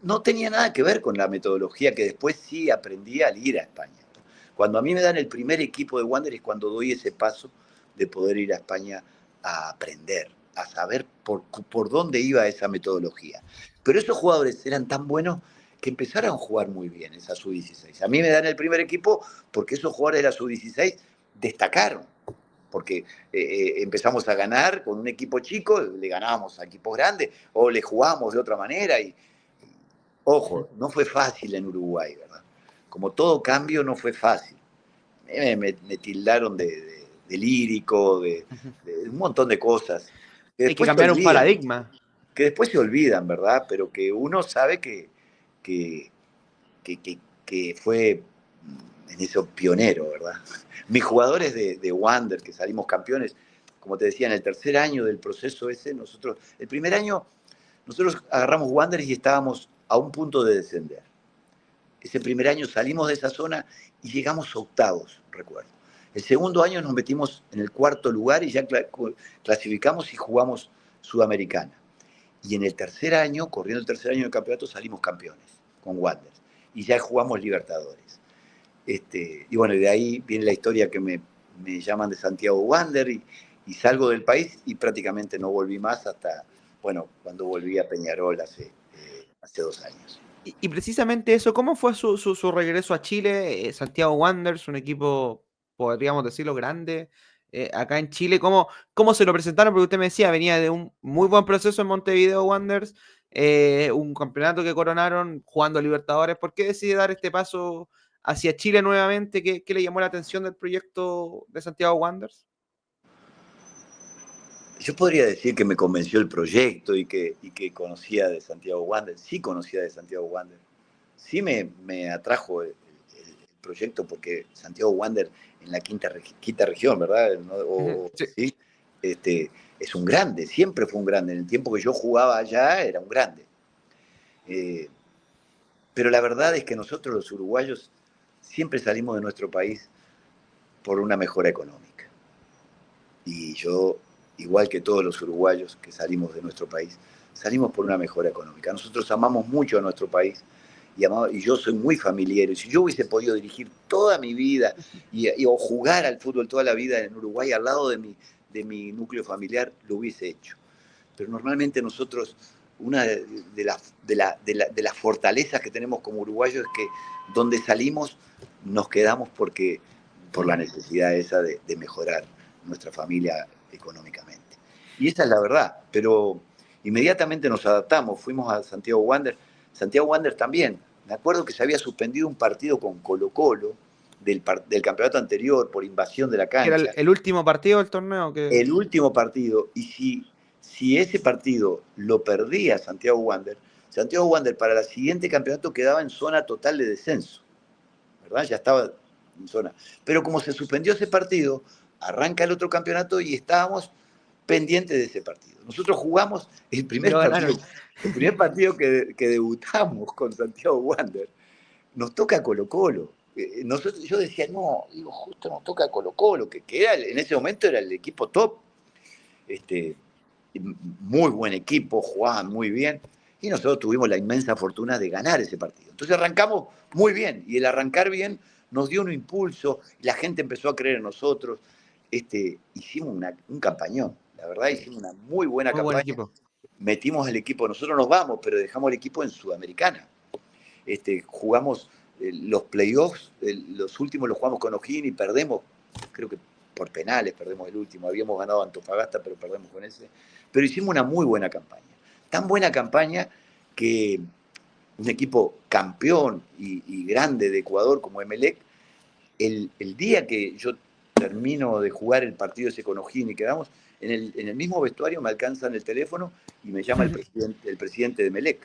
no tenía nada que ver con la metodología que después sí aprendí al ir a España. Cuando a mí me dan el primer equipo de Wander es cuando doy ese paso de poder ir a España a aprender, a saber por dónde iba esa metodología. Pero esos jugadores eran tan buenos que empezaron a jugar muy bien esa sub-16. A mí me dan el primer equipo porque esos jugadores de la sub-16 destacaron, porque empezamos a ganar con un equipo chico, le ganábamos a equipos grandes o le jugábamos de otra manera y ojo, no fue fácil en Uruguay, ¿verdad? Como todo cambio no fue fácil. Me tildaron de lírico, de un montón de cosas que Hay que después se cambiar un olvidan, paradigma. ¿verdad? Pero que uno sabe que, que fue en eso pionero, ¿verdad? Mis jugadores de Wander, que salimos campeones, como te decía, en el tercer año del proceso ese, el primer año, nosotros agarramos Wander y estábamos a un punto de descender. Ese primer año salimos de esa zona y llegamos a octavos, recuerdo. El segundo año nos metimos en el cuarto lugar y ya clasificamos y jugamos Sudamericana. Y en el tercer año, corriendo el tercer año del campeonato, salimos campeones con Wander. Y ya jugamos Libertadores. Y bueno, de ahí viene la historia que me llaman de Santiago Wander y salgo del país y prácticamente no volví más hasta, bueno, cuando volví a Peñarol hace 2 años. Y precisamente eso, ¿cómo fue su regreso a Chile? Santiago Wanderers, un equipo, podríamos decirlo, grande, acá en Chile. ¿Cómo se lo presentaron? Porque usted me decía, venía de un muy buen proceso en Montevideo Wanderers, un campeonato que coronaron jugando a Libertadores. ¿Por qué decide dar este paso hacia Chile nuevamente? ¿Qué le llamó la atención del proyecto de Santiago Wanderers? Yo podría decir que me convenció el proyecto y que conocía de Santiago Wander. Sí conocía de Santiago Wander. Sí me atrajo el proyecto porque Santiago Wander en la quinta región, ¿verdad? ¿No? Sí. ¿Sí? Es un grande, siempre fue un grande. En el tiempo que yo jugaba allá era un grande. Eh, pero la verdad es que nosotros los uruguayos siempre salimos de nuestro país por una mejora económica. Y yo, igual que todos los uruguayos que salimos de nuestro país, salimos por una mejora económica. Nosotros amamos mucho a nuestro país y yo soy muy familiar. Y si yo hubiese podido dirigir toda mi vida o jugar al fútbol toda la vida en Uruguay al lado de mi núcleo familiar, lo hubiese hecho. Pero normalmente nosotros, una de las fortalezas que tenemos como uruguayos es que donde salimos nos quedamos por la necesidad esa de mejorar nuestra familia económicamente. Y esa es la verdad, pero inmediatamente nos adaptamos, fuimos a Santiago Wander. Santiago Wander también, me acuerdo que se había suspendido un partido con Colo Colo del campeonato anterior por invasión de la Que era cancha, el último partido del torneo. el último partido, y si ese partido lo perdía Santiago Wander para el siguiente campeonato quedaba en zona total de descenso, ¿verdad? Ya estaba en zona. Pero como se suspendió ese partido, arranca el otro campeonato y estábamos pendientes de ese partido. Nosotros jugamos Y lo ganaron. el primer partido que debutamos con Santiago Wander, nos toca Colo Colo. Yo decía, no, digo, justo nos toca Colo Colo, que era, en ese momento era el equipo top. Este, Muy buen equipo, jugaban muy bien, y nosotros tuvimos la inmensa fortuna de ganar ese partido. Entonces arrancamos muy bien, y el arrancar bien nos dio un impulso, y la gente empezó a creer en nosotros. Hicimos un campañón, la verdad, Sí, hicimos una muy buena muy buen campaña. equipo. Metimos el equipo, nosotros nos vamos, pero dejamos el equipo en Sudamericana. Jugamos los playoffs, los últimos los jugamos con O'Higgins y perdemos, creo que por penales perdemos el último, habíamos ganado a Antofagasta, pero perdemos con ese. Pero hicimos una muy buena campaña, tan buena campaña que un equipo campeón y grande de Ecuador como Emelec, el día que yo termino de jugar el partido ese con O'Higgins y quedamos, en el mismo vestuario me alcanzan el teléfono y me llama el presidente de Emelec.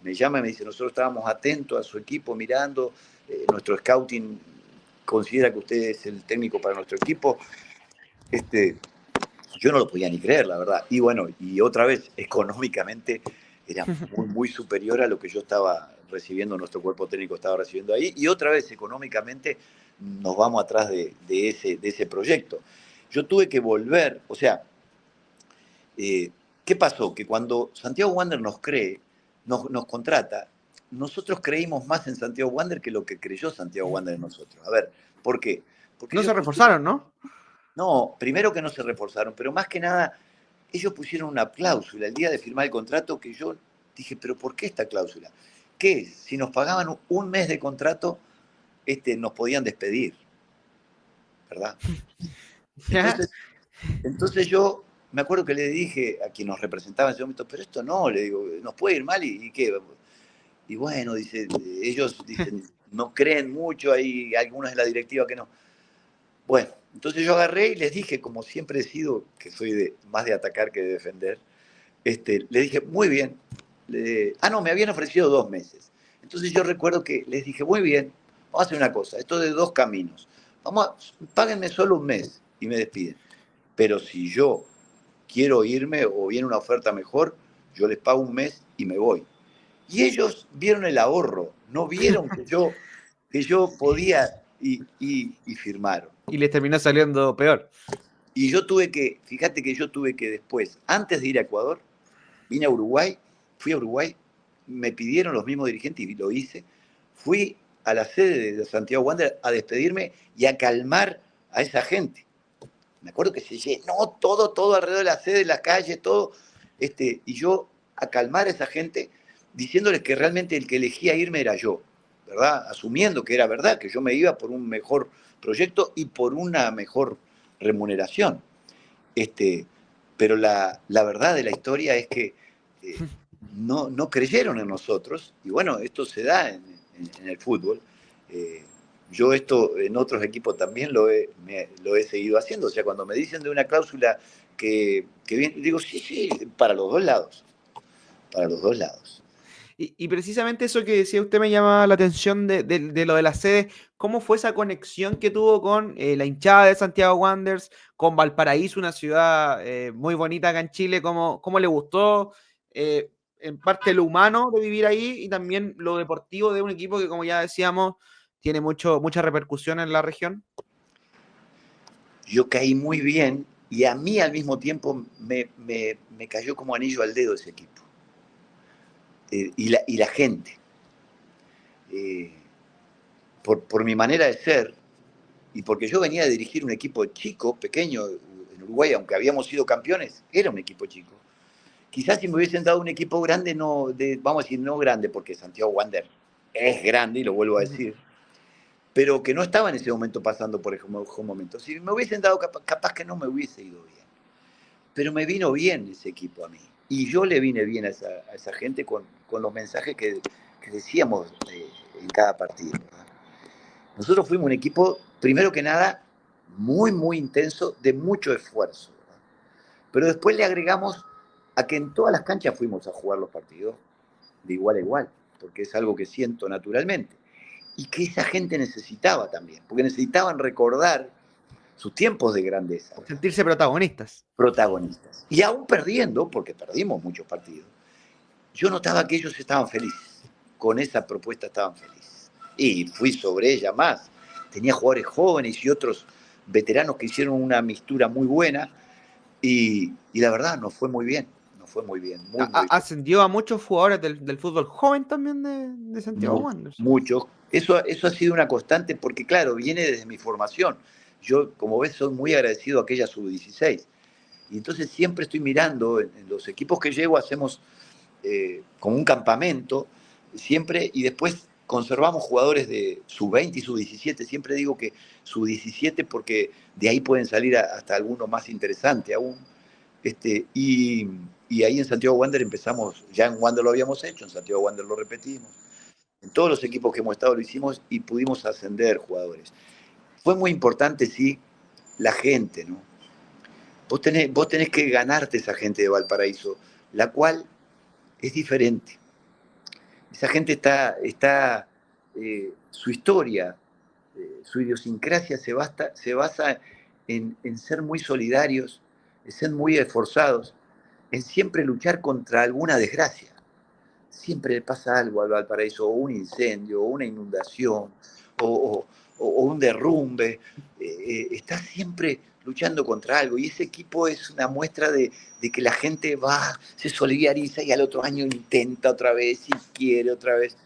Me llama y me dice, nosotros estábamos atentos a su equipo, mirando, nuestro scouting considera que usted es el técnico para nuestro equipo. Yo no lo podía ni creer, la verdad. Y bueno, y otra vez, económicamente era muy, muy superior a lo que yo estaba recibiendo, nuestro cuerpo técnico estaba recibiendo ahí. Y otra vez, económicamente, nos vamos atrás de ese proyecto. Yo tuve que volver, o sea, ¿qué pasó? Que cuando Santiago Wander nos contrata, nosotros creímos más en Santiago Wander que lo que creyó Santiago Wander en nosotros. A ver, ¿por qué? Porque No ellos se pusieron, reforzaron, ¿no? no, primero que no se reforzaron, pero más que nada, ellos pusieron una cláusula el día de firmar el contrato que yo dije, pero ¿por qué esta cláusula? ¿Qué? Si nos pagaban un mes de contrato, nos podían despedir, ¿verdad? ¿Ya? Entonces yo me acuerdo que le dije a quien nos representaba en ese momento, pero esto no, le digo, nos puede ir mal y qué. Y bueno, dice, ellos dicen, no creen mucho, hay algunos en la directiva que no. Bueno, entonces yo agarré y les dije, como siempre he sido, que soy más de atacar que de defender, le dije, muy bien. No, me habían ofrecido 2 meses. Entonces yo recuerdo que les dije, muy bien, vamos a hacer una cosa, esto de dos caminos. Páguenme solo un mes y me despiden. Pero si yo quiero irme o viene una oferta mejor, yo les pago un mes y me voy. Y ellos vieron el ahorro, no vieron que yo podía y firmaron. Y les terminó saliendo peor. Y fíjate que yo tuve que después, antes de ir a Ecuador, vine a Uruguay, fui a Uruguay, me pidieron los mismos dirigentes y lo hice, fui a la sede de Santiago Wander a despedirme y a calmar a esa gente. Me acuerdo que se llenó todo alrededor de la sede, las calles, todo, y yo a calmar a esa gente diciéndoles que realmente el que elegía irme era yo, ¿verdad? Asumiendo que era verdad, que yo me iba por un mejor proyecto y por una mejor remuneración. Pero la verdad de la historia es que no creyeron en nosotros, y bueno, esto se da en el fútbol. Eh, yo esto en otros equipos también lo he seguido haciendo, o sea, cuando me dicen de una cláusula que bien, digo, sí, sí, para los dos lados, para los dos lados. Y precisamente eso que decía usted me llama la atención de lo de la sede. ¿Cómo fue esa conexión que tuvo con la hinchada de Santiago Wanderers, con Valparaíso, una ciudad muy bonita acá en Chile? ¿Cómo le gustó en parte lo humano de vivir ahí y también lo deportivo de un equipo que, como ya decíamos, tiene mucha repercusión en la región? Yo caí muy bien y a mí al mismo tiempo me cayó como anillo al dedo ese equipo. Y la gente. Eh, por mi manera de ser y porque yo venía de dirigir un equipo chico, pequeño, en Uruguay, aunque habíamos sido campeones, era un equipo chico. Quizás si me hubiesen dado un equipo grande, vamos a decir no grande, porque Santiago Wander es grande, y lo vuelvo a decir, pero que no estaba en ese momento pasando por el mejor momento. Si me hubiesen dado, capaz que no me hubiese ido bien. Pero me vino bien ese equipo a mí. Y yo le vine bien a esa gente con los mensajes que decíamos en cada partido, ¿verdad? Nosotros fuimos un equipo, primero que nada, muy, muy intenso, de mucho esfuerzo, ¿verdad? Pero después le agregamos a que en todas las canchas fuimos a jugar los partidos de igual a igual, porque es algo que siento naturalmente. Y que esa gente necesitaba también, porque necesitaban recordar sus tiempos de grandeza, ¿verdad? Sentirse protagonistas. Protagonistas. Y aún perdiendo, porque perdimos muchos partidos, yo notaba que ellos estaban felices. Con esa propuesta estaban felices. Y fui sobre ella más. Tenía jugadores jóvenes y otros veteranos que hicieron una mixtura muy buena. Y la verdad, nos fue muy bien. Nos fue muy bien, muy, muy bien. Ascendió a muchos jugadores del fútbol joven también de Santiago Wanderers. Muchos. Eso ha sido una constante porque, claro, viene desde mi formación. Yo, como ves, soy muy agradecido a aquella sub-16. Y entonces siempre estoy mirando, en los equipos que llego hacemos como un campamento, siempre, y después conservamos jugadores de sub-20 y sub-17. Siempre digo que sub-17 porque de ahí pueden salir hasta alguno más interesante aún. Y ahí en Santiago Wander empezamos, ya en Wander lo habíamos hecho, en Santiago Wander lo repetimos. En todos los equipos que hemos estado lo hicimos y pudimos ascender jugadores. Fue muy importante, sí, la gente, ¿no? Vos tenés que ganarte esa gente de Valparaíso, la cual es diferente. Esa gente su historia, su idiosincrasia se basa en ser muy solidarios, en ser muy esforzados, en siempre luchar contra alguna desgracia. Siempre le pasa algo al Valparaíso, o un incendio, o una inundación, o, o un derrumbe. Está siempre luchando contra algo y ese equipo es una muestra de que la gente va, se solidariza y al otro año intenta otra vez y quiere otra vez.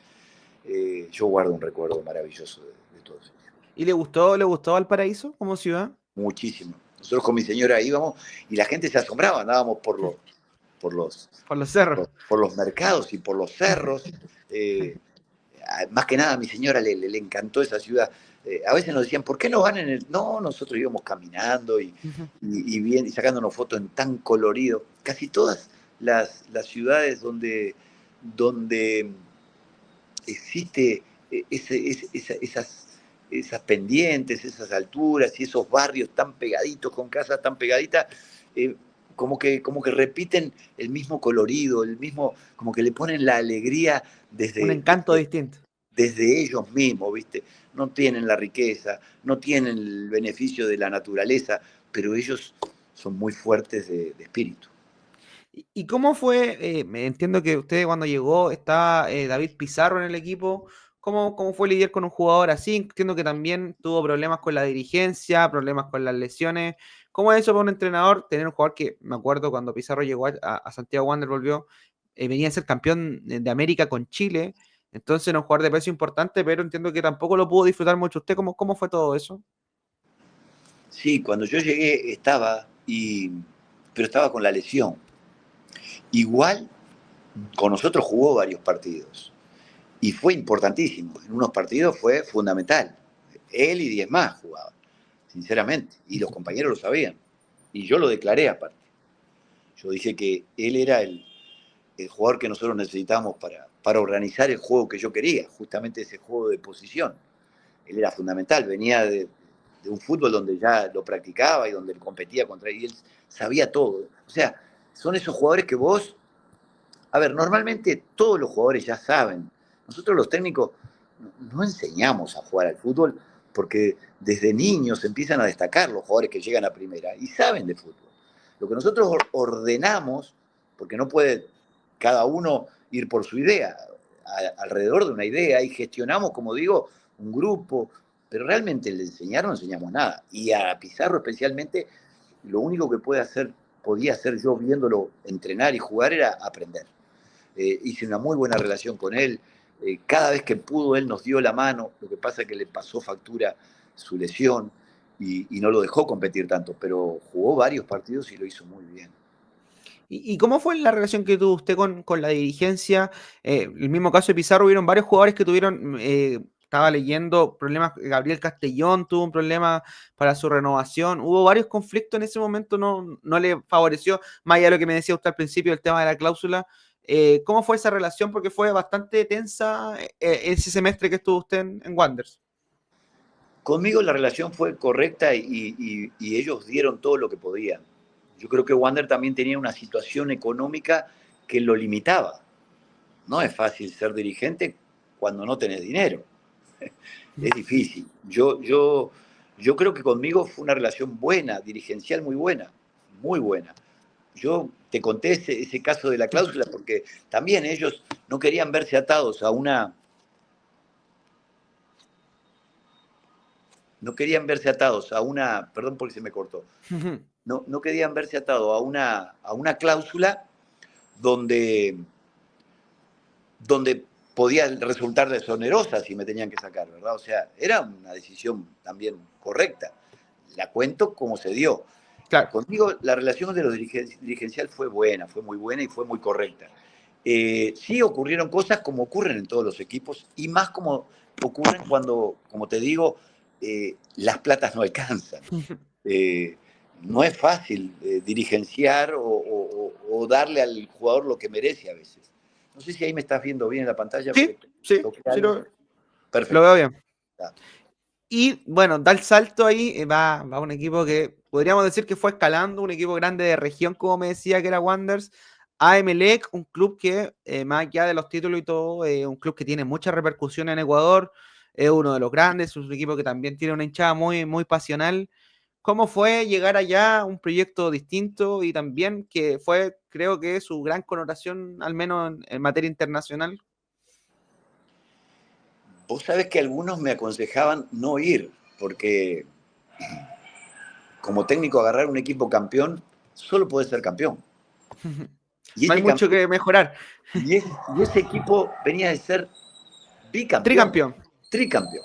Yo guardo un recuerdo maravilloso de todo eso. ¿Y le gustó Valparaíso como ciudad? Muchísimo. Nosotros con mi señora íbamos y la gente se asombraba, andábamos por los, Por los cerros. por los mercados y por los cerros. Eh, Más que nada a mi señora le encantó esa ciudad. A veces nos decían, ¿por qué no van en el...? No, nosotros íbamos caminando y sacándonos fotos en tan colorido. Casi todas las ciudades donde existe esas pendientes, esas alturas y esos barrios tan pegaditos, con casas tan pegaditas, eh, como que repiten el mismo colorido, como que le ponen la alegría Un desde, encanto desde, distinto. desde ellos mismos, ¿viste? No tienen la riqueza, no tienen el beneficio de la naturaleza, pero ellos son muy fuertes de espíritu. ¿Y cómo fue? Me entiendo que usted cuando llegó estaba David Pizarro en el equipo. ¿Cómo fue lidiar con un jugador así? Entiendo que también tuvo problemas con la dirigencia, problemas con las lesiones. ¿Cómo es eso para un entrenador? Tener un jugador que, me acuerdo cuando Pizarro llegó a Santiago Wander, volvió, venía a ser campeón de América con Chile. Entonces era un jugador de peso importante, pero entiendo que tampoco lo pudo disfrutar mucho. ¿Usted cómo fue todo eso? Sí, cuando yo llegué pero estaba con la lesión. Igual con nosotros jugó varios partidos y fue importantísimo. En unos partidos fue fundamental. Él y 10 más jugaban, sinceramente, y los compañeros lo sabían. Y yo lo declaré aparte. Yo dije que él era el jugador que nosotros necesitábamos para organizar el juego que yo quería, justamente ese juego de posición. Él era fundamental, venía de un fútbol donde ya lo practicaba y donde él competía contra él, y él sabía todo. O sea, son esos jugadores que vos, a ver, normalmente todos los jugadores ya saben. Nosotros los técnicos no enseñamos a jugar al fútbol porque desde niños empiezan a destacar los jugadores que llegan a primera y saben de fútbol. Lo que nosotros ordenamos, porque no puede cada uno ir por su idea, alrededor de una idea, y gestionamos, como digo, un grupo, pero realmente el enseñar no enseñamos nada. Y a Pizarro especialmente, lo único que podía hacer yo viéndolo entrenar y jugar era aprender. Hice una muy buena relación con él. Cada vez que pudo, él nos dio la mano. Lo que pasa es que le pasó factura su lesión y no lo dejó competir tanto, pero jugó varios partidos y lo hizo muy bien. ¿Y cómo fue la relación que tuvo usted con la dirigencia? El mismo caso de Pizarro, hubieron varios jugadores que tuvieron, estaba leyendo, problemas. Gabriel Castellón tuvo un problema para su renovación. Hubo varios conflictos en ese momento, no le favoreció, más allá de lo que me decía usted al principio, el tema de la cláusula. ¿Cómo fue esa relación? Porque fue bastante tensa ese semestre que estuvo usted en Wanderers. Conmigo la relación fue correcta y ellos dieron todo lo que podían. Yo creo que Wander también tenía una situación económica que lo limitaba. No es fácil ser dirigente cuando no tenés dinero. Es difícil. Yo creo que conmigo fue una relación buena, dirigencial muy buena, muy buena. Yo te conté ese caso de la cláusula porque también ellos no querían verse atados a una... No querían verse atados a una... Perdón porque se me cortó. No querían verse atados a una cláusula donde, donde podía resultar desonerosa si me tenían que sacar, ¿verdad? O sea, era una decisión también correcta. La cuento como se dio. Claro. Conmigo la relación de los dirigencial fue buena, fue muy buena y fue muy correcta. Sí ocurrieron cosas como ocurren en todos los equipos y más como ocurren cuando, como te digo, las platas no alcanzan. Eh, no es fácil dirigenciar o darle al jugador lo que merece a veces. No sé si ahí me estás viendo bien en la pantalla. Sí, Porque sí, toqué sí algo. lo Perfecto. veo bien. Está. Y bueno, da el salto ahí, va un equipo que podríamos decir que fue escalando, un equipo grande de región, como me decía que era Wanderers, a Emelec, un club que, más allá de los títulos y todo, un club que tiene mucha repercusión en Ecuador, es uno de los grandes, es un equipo que también tiene una hinchada muy, muy pasional. ¿Cómo fue llegar allá, un proyecto distinto y también que fue, creo que su gran connotación, al menos en materia internacional? Vos sabés que algunos me aconsejaban no ir, porque como técnico agarrar un equipo campeón, solo podés ser campeón. Y No hay ese, mucho que mejorar. y ese equipo venía de ser bicampeón, Tricampeón. tricampeón.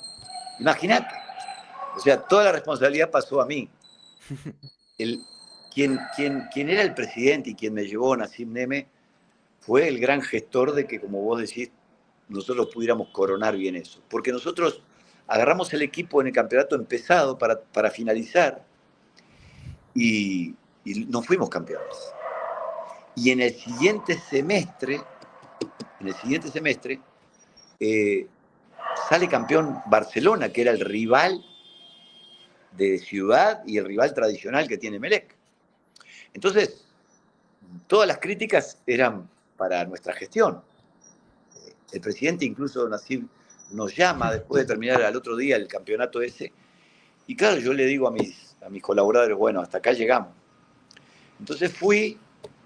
Imagínate. O sea, toda la responsabilidad pasó a mí. El, quien era el presidente y quien me llevó, Nassim Neme, fue el gran gestor de que, como vos decís, nosotros pudiéramos coronar bien eso. Porque nosotros agarramos el equipo en el campeonato empezado para finalizar y nos fuimos campeones. Y en el siguiente semestre eh, sale campeón Barcelona, que era el rival de ciudad y el rival tradicional que tiene Melec. Entonces, todas las críticas eran para nuestra gestión. El presidente, incluso Nassim, nos llama después de terminar al otro día el campeonato ese. Y claro, yo le digo a mis colaboradores, bueno, hasta acá llegamos. Entonces fui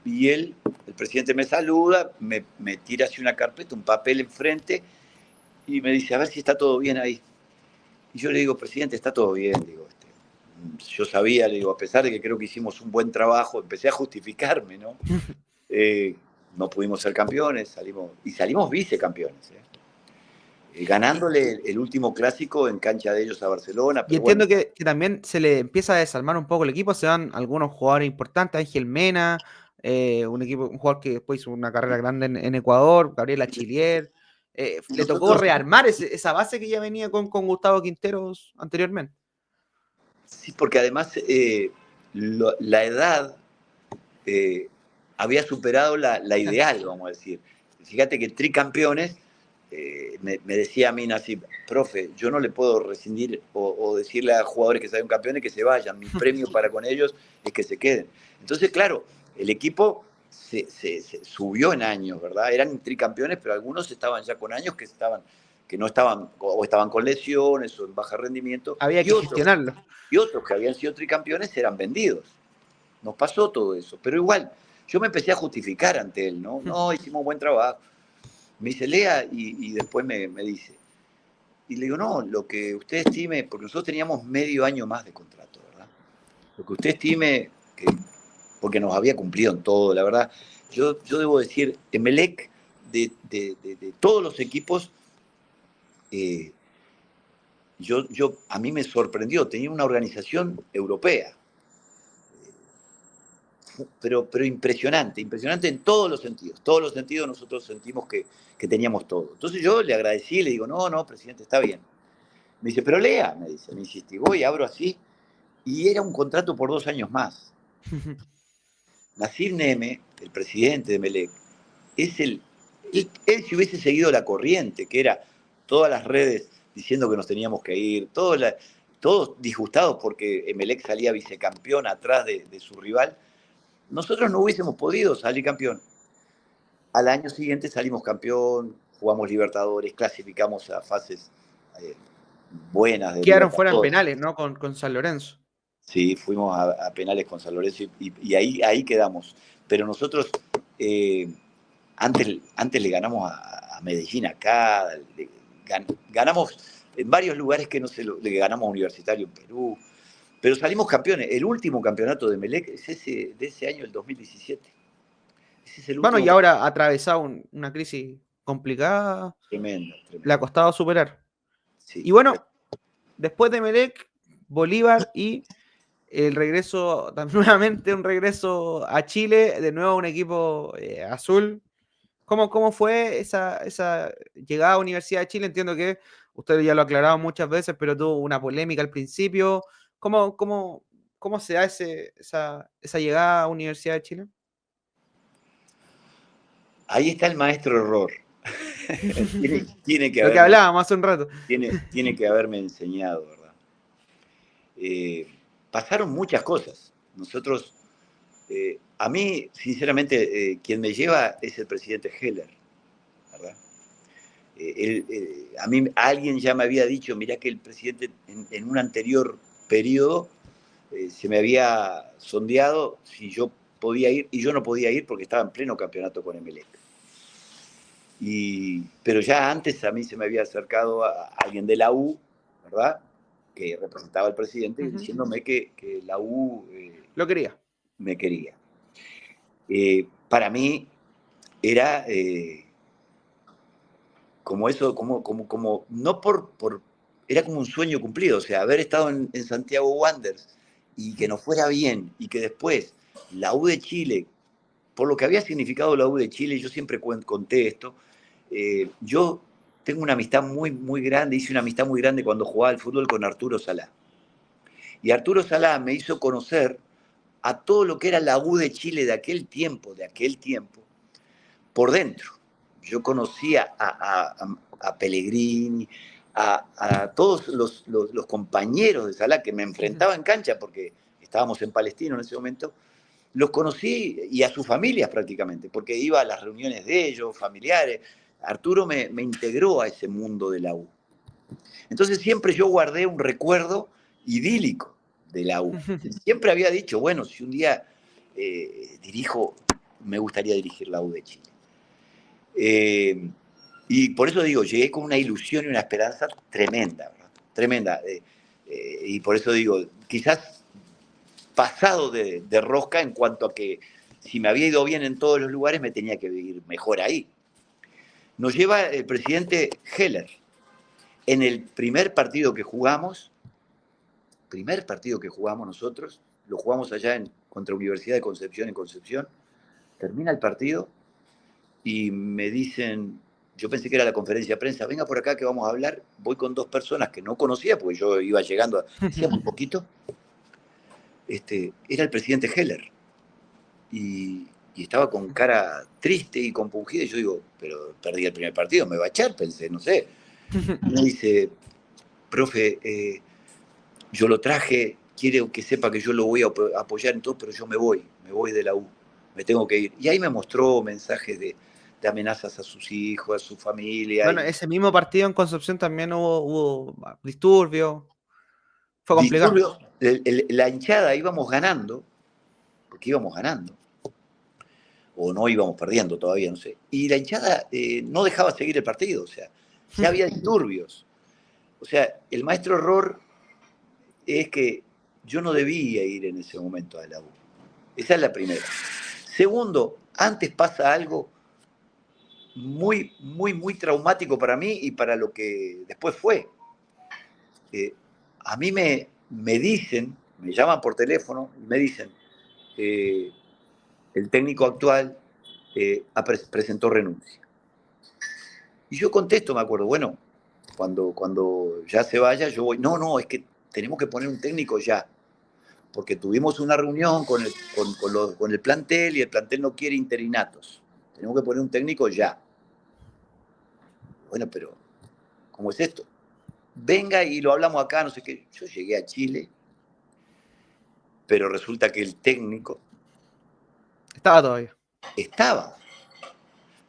y el presidente me saluda, me tira así una carpeta, un papel enfrente y me dice, a ver si está todo bien ahí. Y yo le digo, presidente, está todo bien. Digo, yo sabía, le digo, a pesar de que creo que hicimos un buen trabajo, empecé a justificarme, ¿no? Eh, no pudimos ser campeones, salimos vicecampeones. Y, Ganándole el último clásico en cancha de ellos a Barcelona, y pero bueno, entiendo que también se le empieza a desarmar un poco el equipo, se dan algunos jugadores importantes, Ángel Mena, un jugador que después hizo una carrera grande en Ecuador, Gabriel Achillier, le tocó nosotros, rearmar esa base que ya venía con Gustavo Quinteros anteriormente. sí, porque además la edad había superado la ideal, vamos a decir. Fíjate que tricampeones, me decía a mí Nasib, profe, yo no le puedo rescindir o decirle a jugadores que salgan campeones que se vayan. Mi premio para con ellos es que se queden. Entonces, claro, el equipo se subió en años, ¿verdad? Eran tricampeones, pero algunos estaban ya con años que no estaban, o estaban con lesiones o en baja rendimiento, Había que gestionarlo. y otros que habían sido tricampeones eran vendidos. Nos pasó todo eso, pero igual, yo me empecé a justificar ante él, ¿no? No, hicimos un buen trabajo. Me dice, lea, y después me dice. Y le digo, no, lo que usted estime, porque nosotros teníamos medio año más de contrato, ¿verdad? Lo que usted estime, porque nos había cumplido en todo, la verdad. Yo debo decir, Emelec, de todos los equipos, eh, a mí me sorprendió, tenía una organización europea, pero impresionante, impresionante en todos los sentidos nosotros sentimos que teníamos todo. Entonces yo le agradecí, le digo, no, no, presidente, está bien. Me dice, pero lea, me dice, me insistigó y abro así, y era un contrato por 2 años más. Nasir Neme, el presidente de Melec, es él si hubiese seguido la corriente, que era todas las redes diciendo que nos teníamos que ir, todos disgustados porque Emelec salía vicecampeón atrás de su rival, nosotros no hubiésemos podido salir campeón. Al año siguiente salimos campeón, jugamos Libertadores, clasificamos a fases eh, buenas de Quedaron fuera en Libertadores. penales, ¿no? Con San Lorenzo. Sí, fuimos a penales con San Lorenzo y ahí quedamos. Pero nosotros antes le ganamos a Medellín acá, ganamos en varios lugares que no se le ganamos a Universitario en Perú, pero salimos campeones. El último campeonato de Melec es de ese año, el 2017. Ese es el Bueno, y último. ahora ha atravesado una crisis complicada, Tremendo, le ha tremendo. costado superar. Sí. Y bueno, después de Melec, Bolívar y el regreso, nuevamente un regreso a Chile, de nuevo un equipo azul. ¿Cómo fue esa llegada a Universidad de Chile? Entiendo que usted ya lo ha aclarado muchas veces, pero tuvo una polémica al principio. ¿Cómo se da esa llegada a Universidad de Chile? Ahí está el maestro error. Tiene que Lo que haberme, hablábamos hace un rato. tiene que haberme enseñado, ¿verdad? Pasaron muchas cosas. Nosotros, a mí, sinceramente, quien me lleva es el presidente Heller, ¿verdad? A mí alguien ya me había dicho, mirá que el presidente en un anterior periodo se me había sondeado si yo podía ir, y yo no podía ir porque estaba en pleno campeonato con Emelec. Pero ya antes a mí se me había acercado a alguien de la U, ¿verdad? Que representaba al presidente, diciéndome que la U Lo quería. me quería. Para mí era como eso, no era como un sueño cumplido, o sea, haber estado en Santiago Wanderers y que nos fuera bien, y que después la U de Chile, por lo que había significado la U de Chile, yo siempre conté esto, yo tengo una amistad muy, muy grande, hice una amistad muy grande cuando jugaba al fútbol con Arturo Salá. Y Arturo Salá me hizo conocer a todo lo que era la U de Chile de aquel tiempo, por dentro. Yo conocía a Pellegrini, a todos los compañeros de Salá que me enfrentaba en cancha, porque estábamos en Palestino en ese momento, los conocí y a sus familias prácticamente, porque iba a las reuniones de ellos, familiares. Arturo me integró a ese mundo de la U. Entonces siempre yo guardé un recuerdo idílico de la U. Siempre había dicho, bueno, si un día dirijo, me gustaría dirigir la U de Chile. Y por eso digo, llegué con una ilusión y una esperanza tremenda, ¿verdad? Tremenda. Y por eso digo, quizás pasado de rosca en cuanto a que si me había ido bien en todos los lugares, me tenía que ir mejor ahí. Nos lleva el presidente Heller. En el primer partido que jugamos nosotros, lo jugamos allá contra Universidad de Concepción en Concepción, termina el partido y me dicen, yo pensé que era la conferencia de prensa, venga por acá que vamos a hablar, voy con 2 personas que no conocía, porque yo iba llegando, hacía muy poquito, era el presidente Heller. Y y estaba con cara triste y compungida, y yo digo, pero perdí el primer partido, me va a echar, pensé, no sé. Y me dice, profe, yo lo traje, quiere que sepa que yo lo voy a apoyar en todo, pero yo me voy de la U, me tengo que ir. Y ahí me mostró mensajes de amenazas a sus hijos, a su familia, Bueno, y ese mismo partido en Concepción también hubo disturbios, fue complicado. disturbios. La hinchada íbamos ganando, porque íbamos ganando, o no íbamos perdiendo todavía, no sé. Y la hinchada no dejaba seguir el partido, o sea, ya había disturbios. O sea, el maestro error es que yo no debía ir en ese momento a la U. Esa es la primera. Segundo, antes pasa algo muy, muy, muy traumático para mí y para lo que después fue. Eh, a mí me dicen, me llaman por teléfono y me dicen, eh, el técnico actual presentó renuncia. Y yo contesto, me acuerdo, bueno, cuando ya se vaya, yo voy, no, es que tenemos que poner un técnico ya, porque tuvimos una reunión con el plantel y el plantel no quiere interinatos. Tenemos que poner un técnico ya. Bueno, pero ¿cómo es esto? Venga y lo hablamos acá, no sé qué. Yo llegué a Chile, pero resulta que el técnico Estaba todavía. estaba.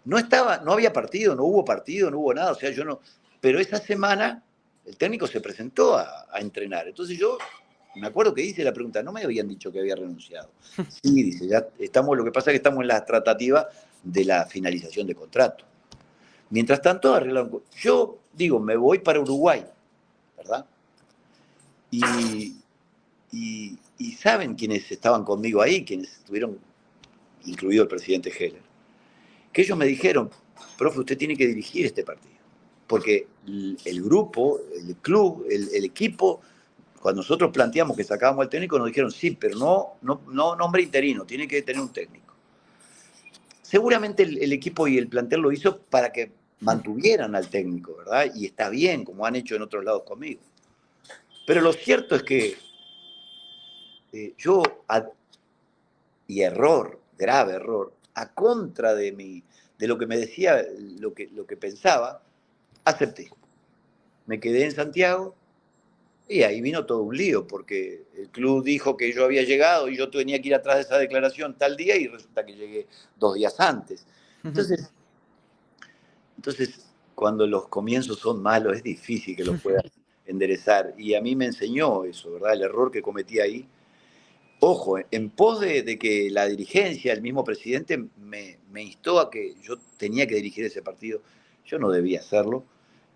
No estaba, no había partido, no hubo nada, o sea, yo no. Pero esa semana el técnico se presentó a entrenar. Entonces yo me acuerdo que hice la pregunta, no me habían dicho que había renunciado. Sí, dice, ya estamos, lo que pasa es que estamos en la tratativa de la finalización de contrato. Mientras tanto, arreglaron. Yo digo, me voy para Uruguay, ¿verdad? Y, y saben quienes estaban conmigo ahí, quienes estuvieron, incluido el presidente Heller, que ellos me dijeron, profe, usted tiene que dirigir este partido. Porque el grupo, el club, el equipo, cuando nosotros planteamos que sacábamos al técnico, nos dijeron, sí, pero no nombre interino, tiene que tener un técnico. Seguramente el equipo y el plantel lo hizo para que mantuvieran al técnico, ¿verdad? Y está bien, como han hecho en otros lados conmigo. Pero lo cierto es que yo, y error, grave error, a contra de lo que me decía, lo que pensaba, acepté. Me quedé en Santiago y ahí vino todo un lío, porque el club dijo que yo había llegado y yo tenía que ir atrás de esa declaración tal día y resulta que llegué 2 días antes. Entonces, cuando los comienzos son malos, es difícil que los puedas enderezar. Y a mí me enseñó eso, ¿verdad? El error que cometí ahí. Ojo, en pos de que la dirigencia, el mismo presidente, me instó a que yo tenía que dirigir ese partido. Yo no debía hacerlo.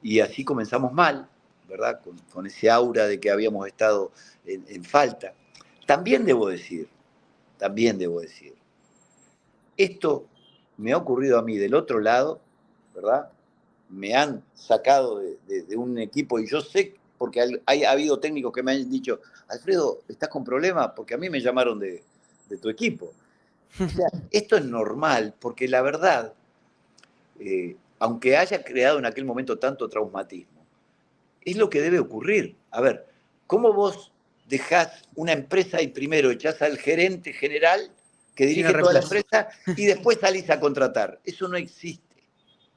Y así comenzamos mal, ¿verdad? Con ese aura de que habíamos estado en falta. También debo decir, también debo decir, esto me ha ocurrido a mí del otro lado, ¿verdad? Me han sacado de un equipo y yo sé, porque ha habido técnicos que me han dicho, Alfredo, ¿estás con problemas? Porque a mí me llamaron de tu equipo. O sea, esto es normal, porque la verdad, aunque haya creado en aquel momento tanto traumatismo, es lo que debe ocurrir. A ver, ¿cómo vos dejás una empresa y primero echás al gerente general que Sin el dirige toda la reemplazo. empresa y después salís a contratar? Eso no existe.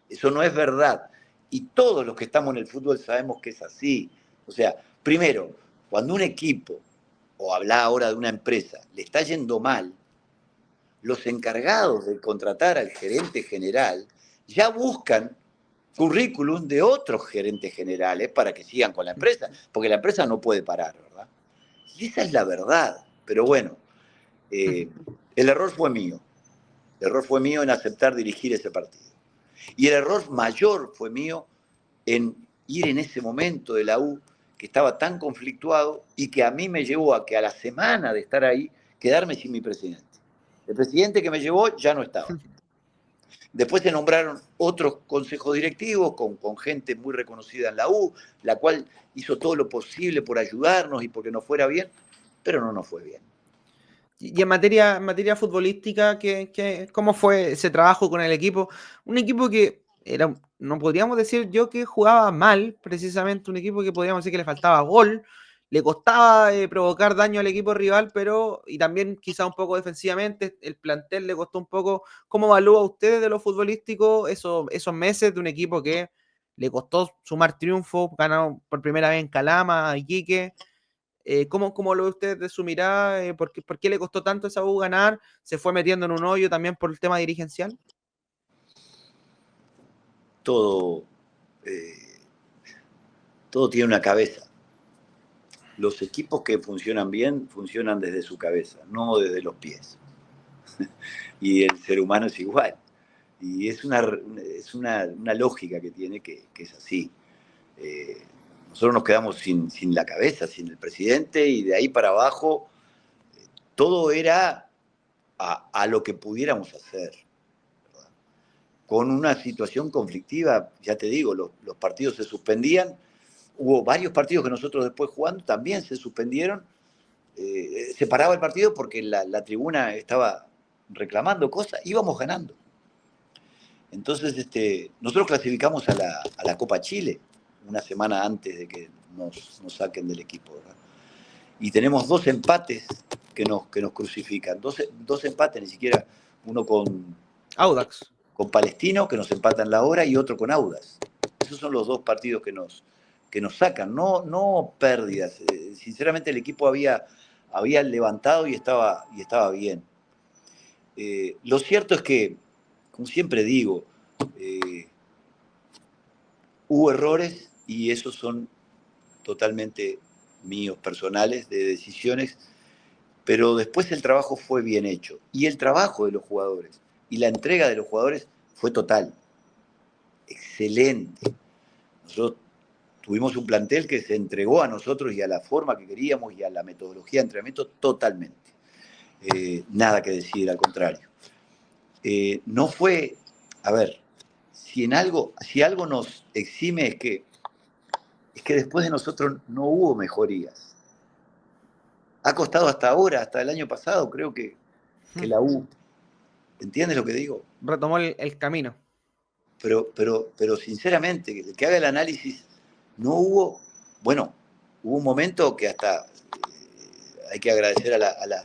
Eso no es verdad. Y todos los que estamos en el fútbol sabemos que es así. O sea, primero, cuando un equipo, o habla ahora de una empresa, le está yendo mal, los encargados de contratar al gerente general ya buscan currículum de otros gerentes generales para que sigan con la empresa, porque la empresa no puede parar, ¿verdad? Y esa es la verdad. Pero bueno, el error fue mío. El error fue mío en aceptar dirigir ese partido. Y el error mayor fue mío en ir en ese momento de la U, que estaba tan conflictuado y que a mí me llevó a que a la semana de estar ahí, quedarme sin mi presidente. El presidente que me llevó ya no estaba. Después se nombraron otros consejos directivos con gente muy reconocida en la U, la cual hizo todo lo posible por ayudarnos y porque nos fuera bien, pero no nos fue bien. Y en materia futbolística, ¿cómo fue ese trabajo con el equipo? Un equipo que era, no podríamos decir yo que jugaba mal, precisamente un equipo que podríamos decir que le faltaba gol, le costaba provocar daño al equipo rival, pero, y también quizá un poco defensivamente, el plantel le costó un poco. ¿Cómo evalúa usted de lo futbolístico esos meses de un equipo que le costó sumar triunfos, ganó por primera vez en Calama, Iquique? ¿Cómo lo ve usted de su mirada? ¿Por qué le costó tanto a esa U ganar? ¿Se fue metiendo en un hoyo también por el tema dirigencial? Todo, eh, todo tiene una cabeza. Los equipos que funcionan bien funcionan desde su cabeza, no desde los pies. Y el ser humano es igual. Y es una lógica que tiene que es así. Eh, Nosotros nos quedamos sin la cabeza, sin el presidente, y de ahí para abajo todo era a lo que pudiéramos hacer. ¿Verdad? Con una situación conflictiva, ya te digo, los partidos se suspendían, hubo varios partidos que nosotros después jugando también se suspendieron, se paraba el partido porque la tribuna estaba reclamando cosas, íbamos ganando. Entonces, nosotros clasificamos a la Copa Chile una semana antes de que nos saquen del equipo, ¿verdad? Y tenemos dos empates que nos crucifican. Dos empates, ni siquiera uno Audax. con Palestino, que nos empatan la hora, y otro con Audas. Esos son los dos partidos que nos sacan, no pérdidas. Sinceramente el equipo había levantado y estaba bien. Lo cierto es que, como siempre digo, eh, hubo errores y esos son totalmente míos, personales, de decisiones, pero después el trabajo fue bien hecho. Y el trabajo de los jugadores y la entrega de los jugadores fue total, excelente. Nosotros tuvimos un plantel que se entregó a nosotros y a la forma que queríamos y a la metodología de entrenamiento totalmente. Nada que decir, al contrario. No fue, a ver, si algo nos exime es que después de nosotros no hubo mejorías. Ha costado hasta ahora, hasta el año pasado, creo que la U, ¿entiendes lo que digo? Retomó el camino. Pero sinceramente, el que haga el análisis, no hubo, bueno, hubo un momento que hasta hay que agradecer a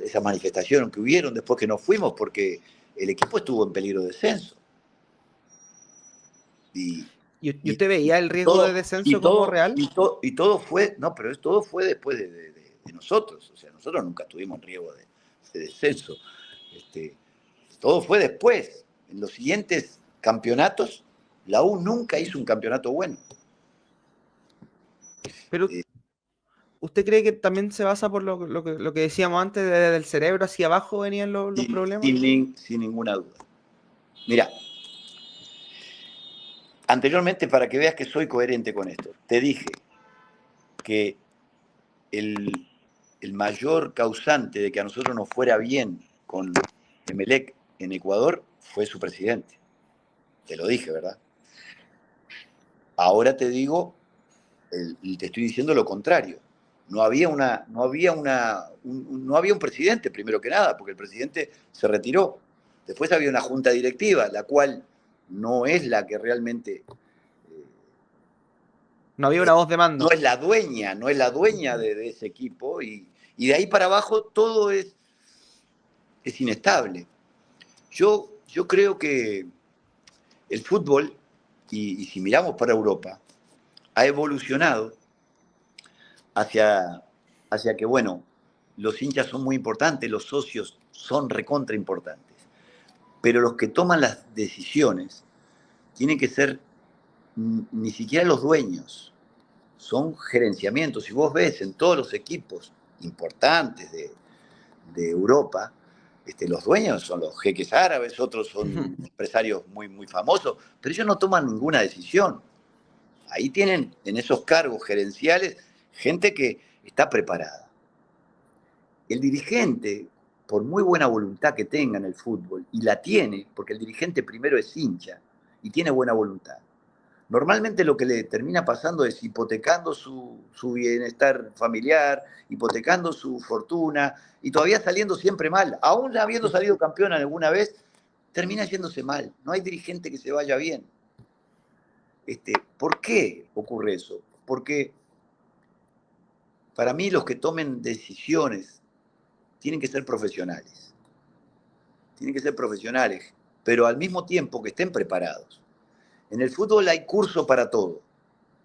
esas manifestaciones que hubieron después que nos fuimos, porque el equipo estuvo en peligro de descenso. Y, ¿Y y, usted veía el y riesgo de todo, y descenso como todo, real? y todo, y todo fue, no, pero todo fue después de nosotros. O sea, nosotros nunca tuvimos riesgo de descenso. Este, Todo fue después. En los siguientes campeonatos, la U nunca hizo un campeonato bueno. Pero Eh, ¿usted cree que también se basa por lo que decíamos antes, desde el cerebro hacia abajo venían los sin, problemas? sin ninguna duda. Mira, anteriormente, para que veas que soy coherente con esto, te dije que el, el mayor causante de que a nosotros nos fuera bien con Emelec en Ecuador fue su presidente. Te lo dije, ¿verdad? Ahora te digo, y te estoy diciendo lo contrario. No había un presidente, primero que nada, porque el presidente se retiró. Después había una junta directiva, la cual no es la que realmente, No había una voz de no mando. es la dueña, no es la dueña de ese equipo, y de ahí para abajo todo es inestable. Yo creo que el fútbol, y si miramos para Europa, ha evolucionado hacia, hacia que, bueno, los hinchas son muy importantes, los socios son recontra importantes, pero los que toman las decisiones tienen que ser ni siquiera los dueños, son gerenciamientos. Si vos ves en todos los equipos importantes de Europa, los dueños son los jeques árabes, otros son empresarios muy, muy famosos, pero ellos no toman ninguna decisión. Ahí tienen en esos cargos gerenciales gente que está preparada. El dirigente, por muy buena voluntad que tenga en el fútbol, y la tiene, porque el dirigente primero es hincha y tiene buena voluntad, normalmente lo que le termina pasando es hipotecando su bienestar familiar, hipotecando su fortuna, y todavía saliendo siempre mal. Aún habiendo salido campeón alguna vez, termina yéndose mal. No hay dirigente que se vaya bien. ¿Por qué ocurre eso? Porque Para mí los que tomen decisiones tienen que ser profesionales. Tienen que ser profesionales, pero al mismo tiempo que estén preparados. En el fútbol hay curso para todo.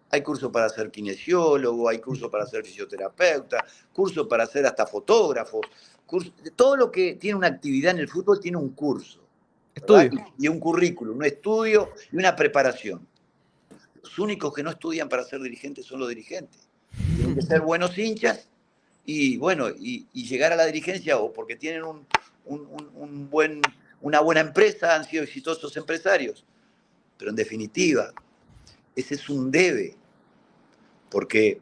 Hay curso para ser kinesiólogo, hay curso para ser fisioterapeuta, curso para ser hasta fotógrafo. Todo lo que tiene una actividad en el fútbol tiene un curso, ¿verdad? Estudio. Y un currículum, un estudio y una preparación. Los únicos que no estudian para ser dirigentes son los dirigentes. Tienen que ser buenos hinchas y bueno, y llegar a la dirigencia o porque tienen una buena empresa, han sido exitosos empresarios. Pero en definitiva, ese es un debe, porque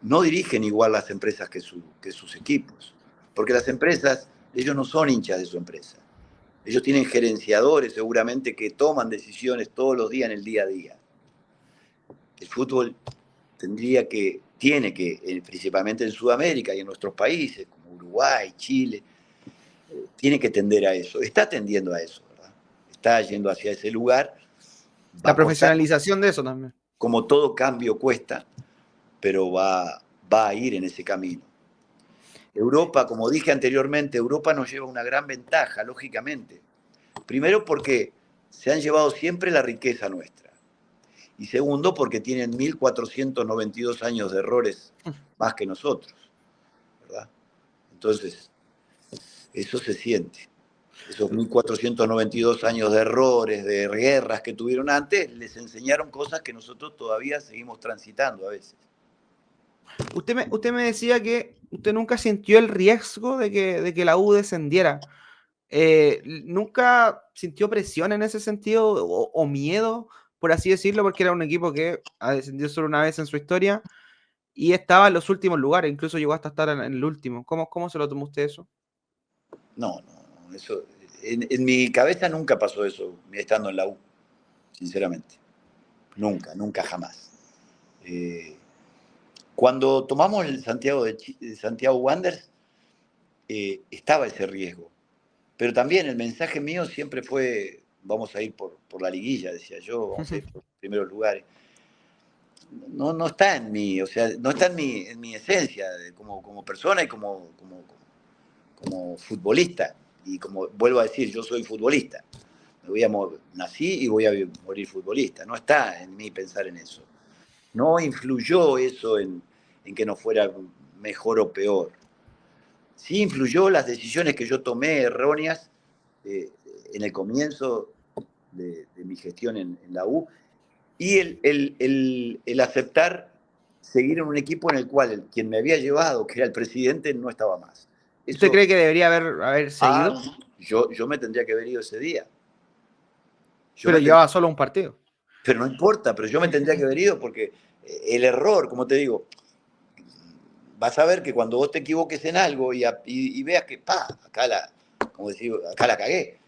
no dirigen igual las empresas que sus equipos. Porque las empresas, ellos no son hinchas de su empresa. Ellos tienen gerenciadores seguramente que toman decisiones todos los días en el día a día. El fútbol tiene que, principalmente en Sudamérica y en nuestros países, como Uruguay, Chile, tiene que tender a eso. Está tendiendo a eso, ¿verdad? Está yendo hacia ese lugar. La profesionalización de eso también. Como todo cambio cuesta, pero va a ir en ese camino. Europa, como dije anteriormente, Europa nos lleva una gran ventaja, lógicamente. Primero porque se han llevado siempre la riqueza nuestra. Y segundo porque tienen 1492 años de errores más que nosotros, ¿verdad? Entonces, eso se siente. Esos 1492 años de errores, de guerras que tuvieron antes, les enseñaron cosas que nosotros todavía seguimos transitando a veces. Usted me decía que usted nunca sintió el riesgo de que la U descendiera. ¿Nunca sintió presión en ese sentido o miedo, por así decirlo? Porque era un equipo que ha descendido solo una vez en su historia y estaba en los últimos lugares, incluso llegó hasta estar en el último. ¿Cómo se lo tomó usted eso? No, eso, en mi cabeza nunca pasó eso, estando en la U, sinceramente. Nunca, jamás. Cuando tomamos el Santiago Wanderers, estaba ese riesgo. Pero también el mensaje mío siempre fue, vamos a ir por la liguilla, decía yo, vamos a ir por los primeros lugares. No está en mí, o sea, no está en mi esencia como persona y como futbolista. Y como vuelvo a decir, yo soy futbolista. Nací y voy a morir futbolista. No está en mí pensar en eso. No influyó eso en que nos fuera mejor o peor. Sí influyó las decisiones que yo tomé erróneas en el comienzo de mi gestión en la U y el aceptar seguir en un equipo en el cual quien me había llevado, que era el presidente, no estaba más. ¿Usted cree que debería haber seguido? Yo me tendría que haber ido ese día. Pero llevaba solo un partido. Pero no importa, pero yo me tendría que haber ido porque el error, como te digo, vas a ver que cuando vos te equivoques en algo y veas que, acá la cagué,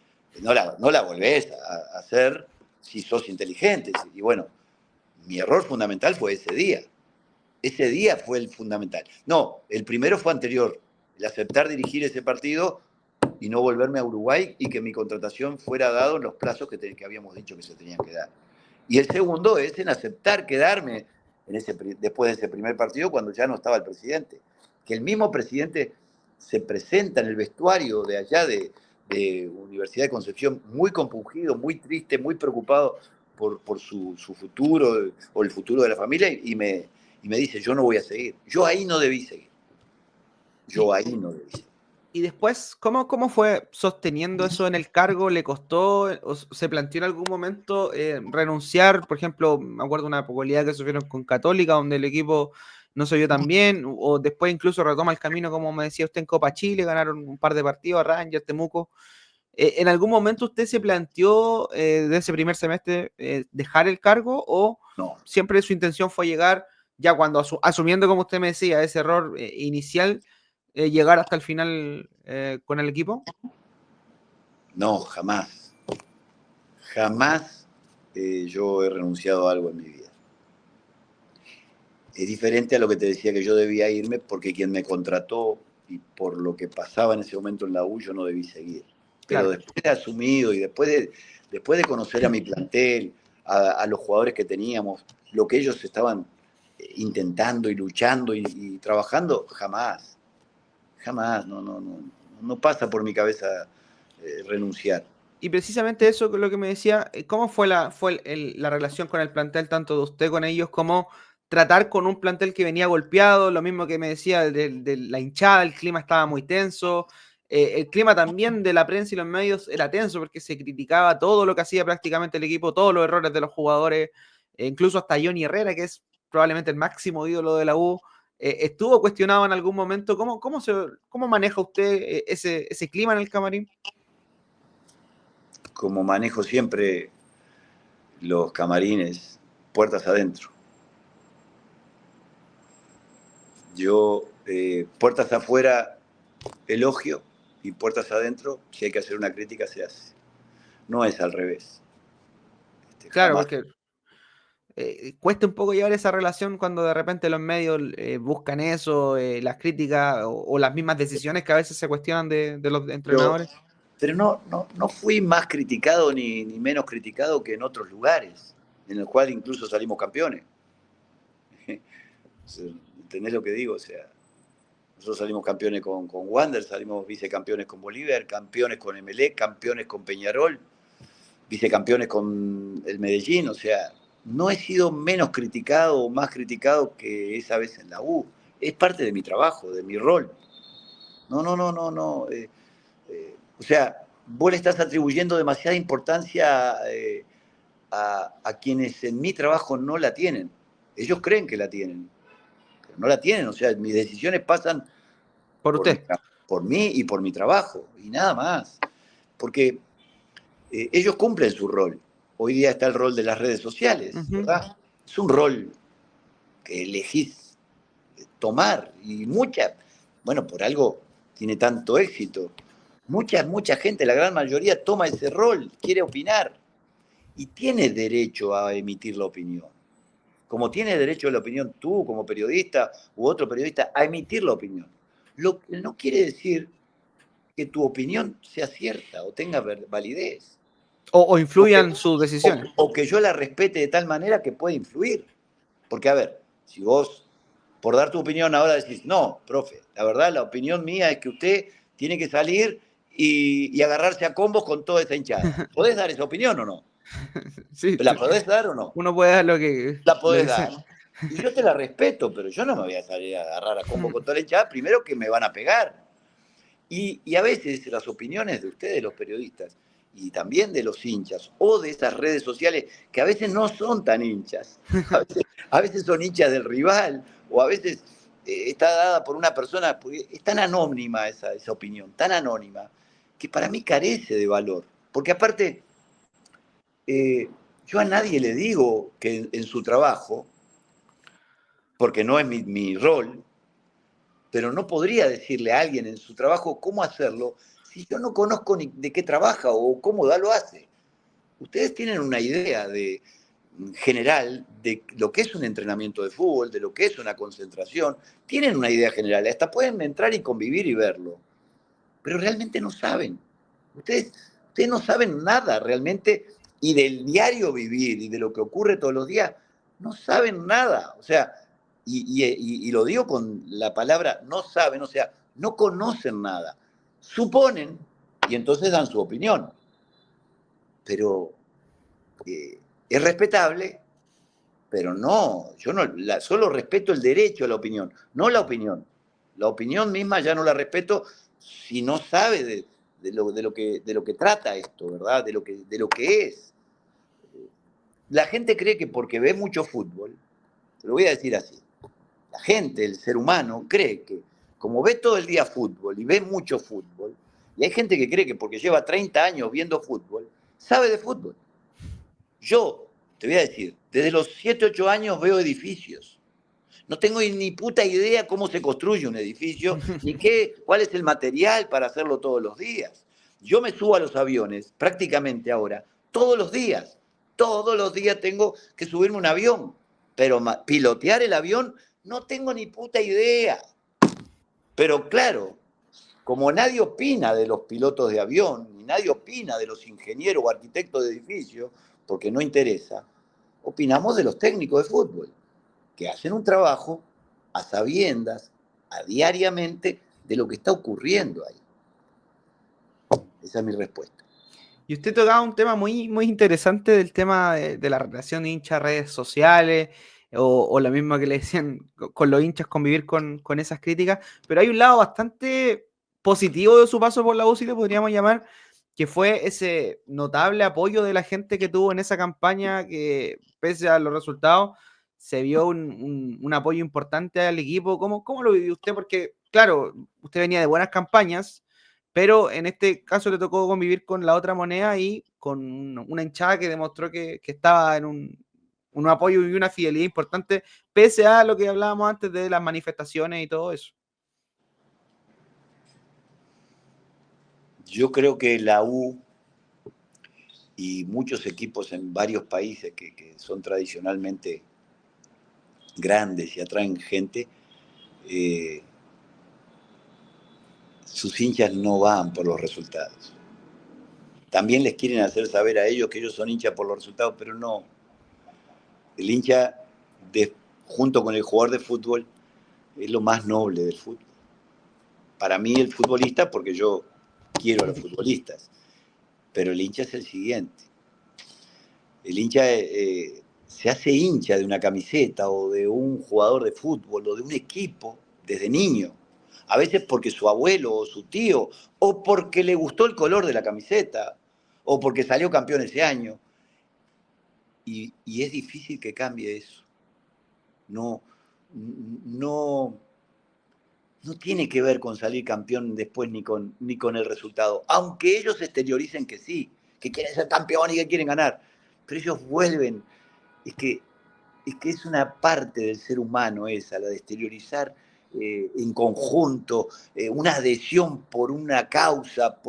no la volvés a hacer si sos inteligente. Y bueno, mi error fundamental fue ese día. Ese día fue el fundamental. No, el primero fue anterior, el aceptar dirigir ese partido y no volverme a Uruguay y que mi contratación fuera dado en los plazos que habíamos dicho que se tenían que dar. Y el segundo es en aceptar quedarme después de ese primer partido cuando ya no estaba el presidente. Que el mismo presidente se presenta en el vestuario de allá de Universidad de Concepción muy compungido, muy triste, muy preocupado por su futuro o el futuro de la familia y me dice, yo no voy a seguir. Yo ahí no debí seguir. Y después, ¿cómo fue sosteniendo eso en el cargo? ¿Le costó? ¿O se planteó en algún momento renunciar? Por ejemplo, me acuerdo una popularidad que sufrieron con Católica, donde el equipo no se vio tan bien, o después incluso retoma el camino, como me decía usted, en Copa Chile, ganaron un par de partidos a Rangers, Temuco. ¿En algún momento usted se planteó de ese primer semestre dejar el cargo o No. siempre su intención fue llegar, ya cuando asumiendo, como usted me decía, ese error inicial, llegar hasta el final con el equipo? No, jamás. Jamás yo he renunciado a algo en mi vida. Es diferente a lo que te decía que yo debía irme porque quien me contrató y por lo que pasaba en ese momento en la U yo no debí seguir. Pero Claro. después de asumido y después de conocer a mi plantel, a los jugadores que teníamos, lo que ellos estaban intentando y luchando y trabajando, jamás, jamás, no pasa por mi cabeza renunciar. Y precisamente eso es lo que me decía, ¿cómo fue la relación con el plantel, tanto de usted con ellos, como tratar con un plantel que venía golpeado? Lo mismo que me decía de la hinchada, el clima estaba muy tenso, el clima también de la prensa y los medios era tenso porque se criticaba todo lo que hacía prácticamente el equipo, todos los errores de los jugadores, incluso hasta Johnny Herrera, que es probablemente el máximo ídolo de la U, estuvo cuestionado en algún momento. ¿Cómo maneja usted ese clima en el camarín? Como manejo siempre los camarines, puertas adentro. Yo, puertas afuera, elogio, y puertas adentro, si hay que hacer una crítica, se hace. No es al revés. Claro, Jamás. porque cuesta un poco llevar esa relación cuando de repente los medios buscan eso, las críticas o las mismas decisiones que a veces se cuestionan de los Pero, entrenadores. pero no fui más criticado ni menos criticado que en otros lugares, en el cual incluso salimos campeones. ¿Entendés lo que digo? O sea, nosotros salimos campeones con Wander, salimos vicecampeones con Bolívar, campeones con Emelec, campeones con Peñarol, vicecampeones con el Medellín. O sea, no he sido menos criticado o más criticado que esa vez en la U. Es parte de mi trabajo, de mi rol. No. O sea, vos le estás atribuyendo demasiada importancia a quienes en mi trabajo no la tienen. Ellos creen que la tienen, pero no la tienen. O sea, mis decisiones pasan Por por, usted. por mí y por mi trabajo, y nada más. Porque ellos cumplen su rol. Hoy día está el rol de las redes sociales, Ujú. ¿verdad? Es un rol que elegís tomar y bueno, por algo tiene tanto éxito. Mucha gente, la gran mayoría, toma ese rol, quiere opinar y tiene derecho a emitir la opinión. Como tiene derecho a la opinión tú, como periodista, u otro periodista, a emitir la opinión. Lo que no quiere decir que tu opinión sea cierta o tenga validez. O O que, influyan sus decisiones. o que yo la respete de tal manera que pueda influir. Porque, a ver, si vos, por dar tu opinión ahora decís, no, profe, la verdad, la opinión mía es que usted tiene que salir y agarrarse a combos con toda esa hinchada. ¿Podés dar esa opinión o no? Sí, ¿La podés dar o no? uno puede dar La lo podés que sea. dar. Y yo te la respeto, pero yo no me voy a salir a agarrar a combo con toda la hinchada, primero que me van a pegar. Y a veces las opiniones de ustedes, los periodistas, y también de los hinchas, o de esas redes sociales, que a veces no son tan hinchas, a veces son hinchas del rival, o a veces está dada por una persona, es tan anónima esa opinión, tan anónima, que para mí carece de valor. Porque aparte, yo a nadie le digo que en su trabajo, porque no es mi rol, pero no podría decirle a alguien en su trabajo cómo hacerlo si yo no conozco ni de qué trabaja o cómo lo hace. Ustedes tienen una idea general de lo que es un entrenamiento de fútbol, de lo que es una concentración, tienen una idea general, hasta pueden entrar y convivir y verlo, pero realmente no saben. Ustedes no saben nada realmente y del diario vivir y de lo que ocurre todos los días, no saben nada. O sea, y lo digo con la palabra no saben, o sea, no conocen nada. Suponen y entonces dan su opinión. Pero es respetable, pero no, yo no, solo respeto el derecho a la opinión, no la opinión. La opinión misma ya no la respeto si no sabe de lo que trata esto, ¿verdad? De lo que es. La gente cree que porque ve mucho fútbol, te lo voy a decir así, la gente, el ser humano, cree que como ve todo el día fútbol y ve mucho fútbol, y hay gente que cree que porque lleva 30 años viendo fútbol, sabe de fútbol. Yo, te voy a decir, desde los 7 8 años veo edificios. No tengo ni puta idea cómo se construye un edificio, ni cuál es el material para hacerlo todos los días. Yo me subo a los aviones prácticamente ahora, todos los días. Todos los días tengo que subirme a un avión, pero pilotear el avión no tengo ni puta idea. Pero claro, como nadie opina de los pilotos de avión, ni nadie opina de los ingenieros o arquitectos de edificios, porque no interesa, opinamos de los técnicos de fútbol. que hacen un trabajo a sabiendas, a diariamente, de lo que está ocurriendo ahí. Esa es mi respuesta. Y usted tocaba un tema muy, muy interesante del tema de la relación hincha-redes sociales, o la misma que le decían con los hinchas convivir con esas críticas, pero hay un lado bastante positivo de su paso por la U, si le podríamos llamar, que fue ese notable apoyo de la gente que tuvo en esa campaña, que pese a los resultados, se vio un apoyo importante al equipo. ¿Cómo lo vivió usted? Porque, claro, usted venía de buenas campañas, pero en este caso le tocó convivir con la otra moneda y con una hinchada que demostró que estaba en un apoyo y una fidelidad importante, pese a lo que hablábamos antes de las manifestaciones y todo eso. Yo creo que la U y muchos equipos en varios países que son tradicionalmente grandes y atraen gente, eh, sus hinchas no van por los resultados. También les quieren hacer saber a ellos que ellos son hinchas por los resultados, pero no. El hincha, de, junto con el jugador de fútbol, es lo más noble del fútbol. Para mí el futbolista, porque yo quiero a los futbolistas, pero el hincha es el siguiente. El hincha se hace hincha de una camiseta o de un jugador de fútbol o de un equipo desde niño. A veces porque su abuelo o su tío, o porque le gustó el color de la camiseta, o porque salió campeón ese año. Y es difícil que cambie eso. No, no, no tiene que ver con salir campeón después ni con el resultado. Aunque ellos exterioricen que sí, que quieren ser campeón y que quieren ganar. Pero ellos vuelven. Es que es una parte del ser humano esa, la de exteriorizar en conjunto, una adhesión por una causa,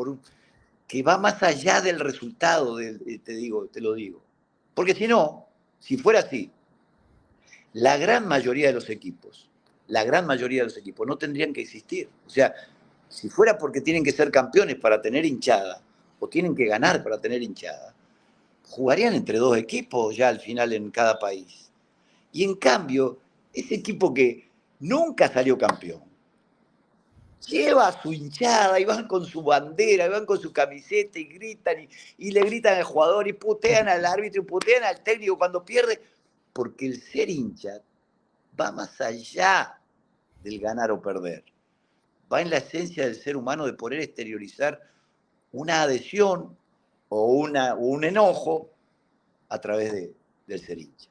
que va más allá del resultado, te lo digo. Porque si no, si fuera así, la gran mayoría de los equipos, la gran mayoría de los equipos no tendrían que existir. O sea, si fuera porque tienen que ser campeones para tener hinchada, o tienen que ganar para tener hinchada, jugarían entre dos equipos ya al final en cada país. Y en cambio, ese equipo que nunca salió campeón, lleva a su hinchada y van con su bandera, y van con su camiseta y gritan y le gritan al jugador y putean al árbitro y putean al técnico cuando pierde, porque el ser hincha va más allá del ganar o perder. Va en la esencia del ser humano de poder exteriorizar una adhesión un enojo a través del ser hincha.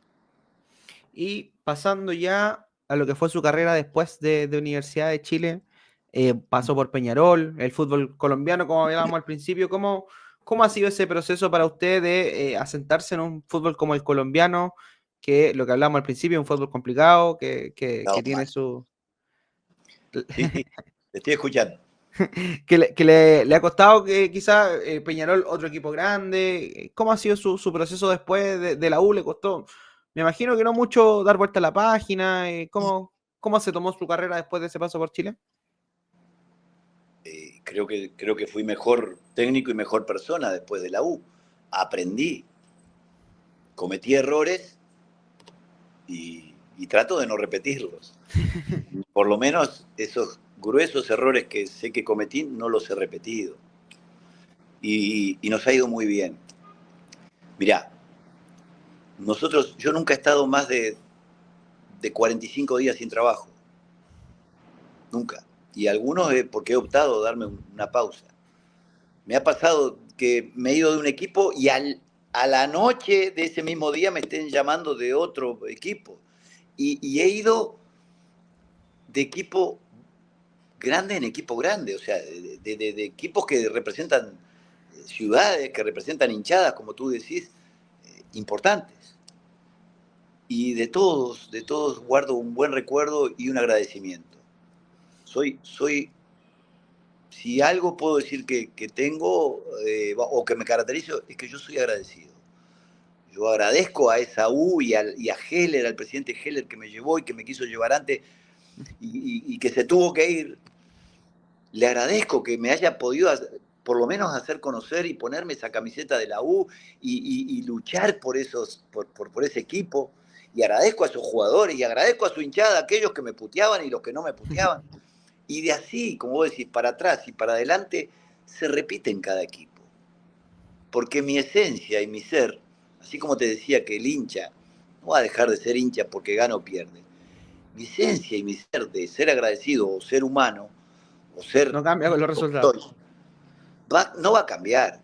Y pasando ya a lo que fue su carrera después de Universidad de Chile, pasó por Peñarol, el fútbol colombiano, como hablábamos al principio. ¿Cómo ha sido ese proceso para usted de asentarse en un fútbol como el colombiano, que lo que hablamos al principio, es un fútbol complicado, que No, tiene su... sí, sí, te estoy escuchando. que le ha costado que quizá Peñarol, otro equipo grande? ¿Cómo ha sido su proceso después de la U? ¿Le costó? Me imagino que no mucho dar vuelta a la página. ¿Cómo se tomó su carrera después de ese paso por Chile? Creo que fui mejor técnico y mejor persona después de la U. Aprendí, cometí errores y trato de no repetirlos. Por lo menos esos gruesos errores que sé que cometí no los he repetido. Y nos ha ido muy bien. Mirá, yo nunca he estado más de 45 días sin trabajo. Nunca. Y algunos porque he optado a darme una pausa. Me ha pasado que me he ido de un equipo y a la noche de ese mismo día me estén llamando de otro equipo. Y he ido de equipo grande en equipo grande, o sea, de equipos que representan ciudades, que representan hinchadas, como tú decís, importantes. Y de todos guardo un buen recuerdo y un agradecimiento. Soy si algo puedo decir que tengo o que me caracterizo, es que yo soy agradecido. Yo agradezco a esa U y a Heller, al presidente Heller que me llevó y que me quiso llevar antes y que se tuvo que ir. Le agradezco que me haya podido por lo menos hacer conocer y ponerme esa camiseta de la U y luchar por ese equipo Y agradezco a esos jugadores y agradezco a su hinchada, aquellos que me puteaban y los que no me puteaban. Y de así, como vos decís, para atrás y para adelante, se repite en cada equipo. Porque mi esencia y mi ser, así como te decía que el hincha no va a dejar de ser hincha porque gana o pierde, mi esencia y mi ser de ser agradecido o ser humano, o ser No cambia con los como resultados. soy, no va a cambiar.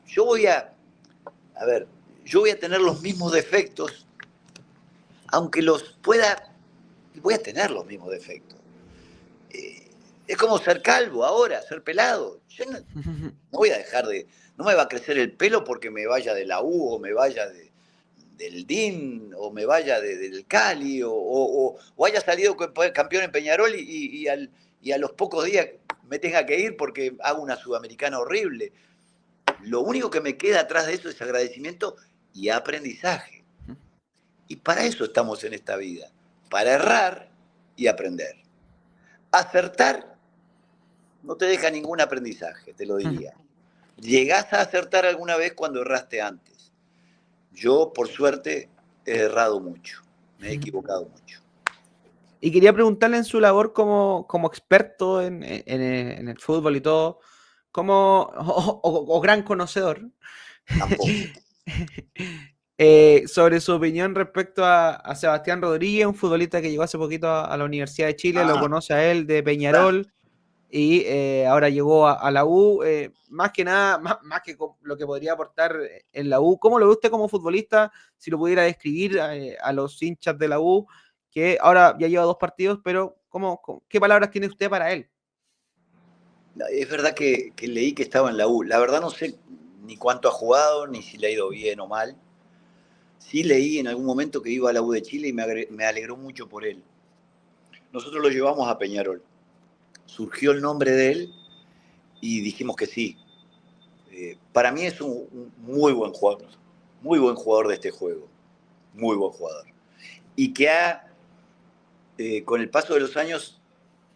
A ver, yo voy a tener los mismos defectos, aunque los pueda, voy a tener los mismos defectos. Eh, es como ser calvo ahora, ser pelado. Yo no voy a dejar de, no me va a crecer el pelo porque me vaya de la U o me vaya del DIN o me vaya del Cali o haya salido campeón en Peñarol y a los pocos días me tenga que ir porque hago una sudamericana horrible. Lo único que me queda atrás de eso es agradecimiento y aprendizaje. Y para eso estamos en esta vida, para errar y aprender. Acertar no te deja ningún aprendizaje, te lo diría. Llegás a acertar alguna vez cuando erraste antes. Yo, por suerte, he errado mucho, me he equivocado mucho. Y quería preguntarle en su labor como experto en el fútbol y todo, o gran conocedor, Tampoco. sobre su opinión respecto a Sebastián Rodríguez, un futbolista que llegó hace poquito a la Universidad de Chile, lo Ah, conoce a él de claro. Peñarol y ahora llegó a la U. Más que nada, más que lo que podría aportar en la U, ¿cómo lo ve usted como futbolista? Si lo pudiera describir a los hinchas de la U, que ahora ya lleva 2 partidos, pero ¿qué palabras tiene usted para él? Es verdad que leí que estaba en la U. La verdad no sé ni cuánto ha jugado, ni si le ha ido bien o mal. Sí leí en algún momento que iba a la U de Chile y me alegró mucho por él. Nosotros lo llevamos a Peñarol. Surgió el nombre de él y dijimos que sí. Para mí es un muy muy buen jugador de este juego, muy buen jugador. Y que con el paso de los años,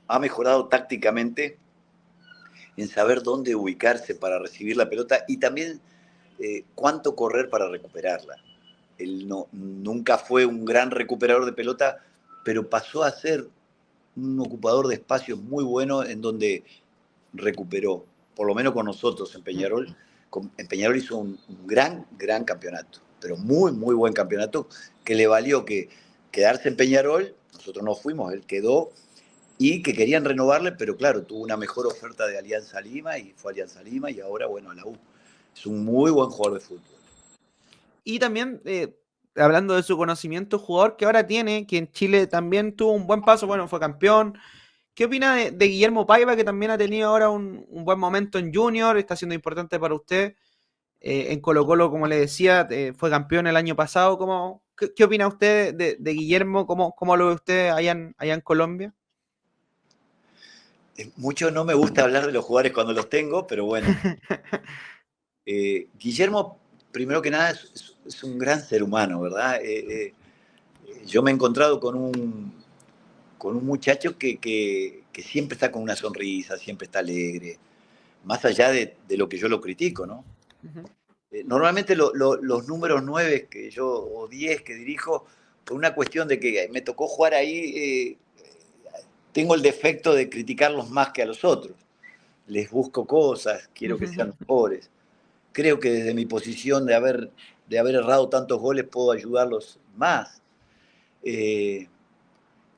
ha mejorado tácticamente en saber dónde ubicarse para recibir la pelota y también cuánto correr para recuperarla. Él nunca fue un gran recuperador de pelota, pero pasó a ser un ocupador de espacios muy bueno en donde recuperó, por lo menos con nosotros en Peñarol. En Peñarol hizo un gran campeonato, pero muy buen campeonato que le valió que quedarse en Peñarol, nosotros no fuimos, él quedó y que querían renovarle, pero claro, tuvo una mejor oferta de Alianza Lima y fue a Alianza Lima y ahora, bueno, a la U. Es un muy buen jugador de fútbol. Y también, hablando de su conocimiento, jugador que ahora tiene, que en Chile también tuvo un buen paso, bueno, fue campeón. ¿Qué opina de Guillermo Paiva, que también ha tenido ahora un buen momento en Junior, está siendo importante para usted? En Colo Colo, como le decía, fue campeón el año pasado. ¿Qué opina usted de Guillermo? ¿Cómo lo ve usted allá en Colombia? Mucho no me gusta hablar de los jugadores cuando los tengo, pero bueno. Guillermo, primero que nada, es un gran ser humano, ¿verdad? Yo me he encontrado con un muchacho que siempre está con una sonrisa, siempre está alegre, más allá de lo que yo lo critico, ¿no? Normalmente los números 9 que yo, o 10 que dirijo, por una cuestión de que me tocó jugar ahí, tengo el defecto de criticarlos más que a los otros. Les busco cosas, quiero que sean mejores. Creo que desde mi posición de haber errado tantos goles puedo ayudarlos más. Eh,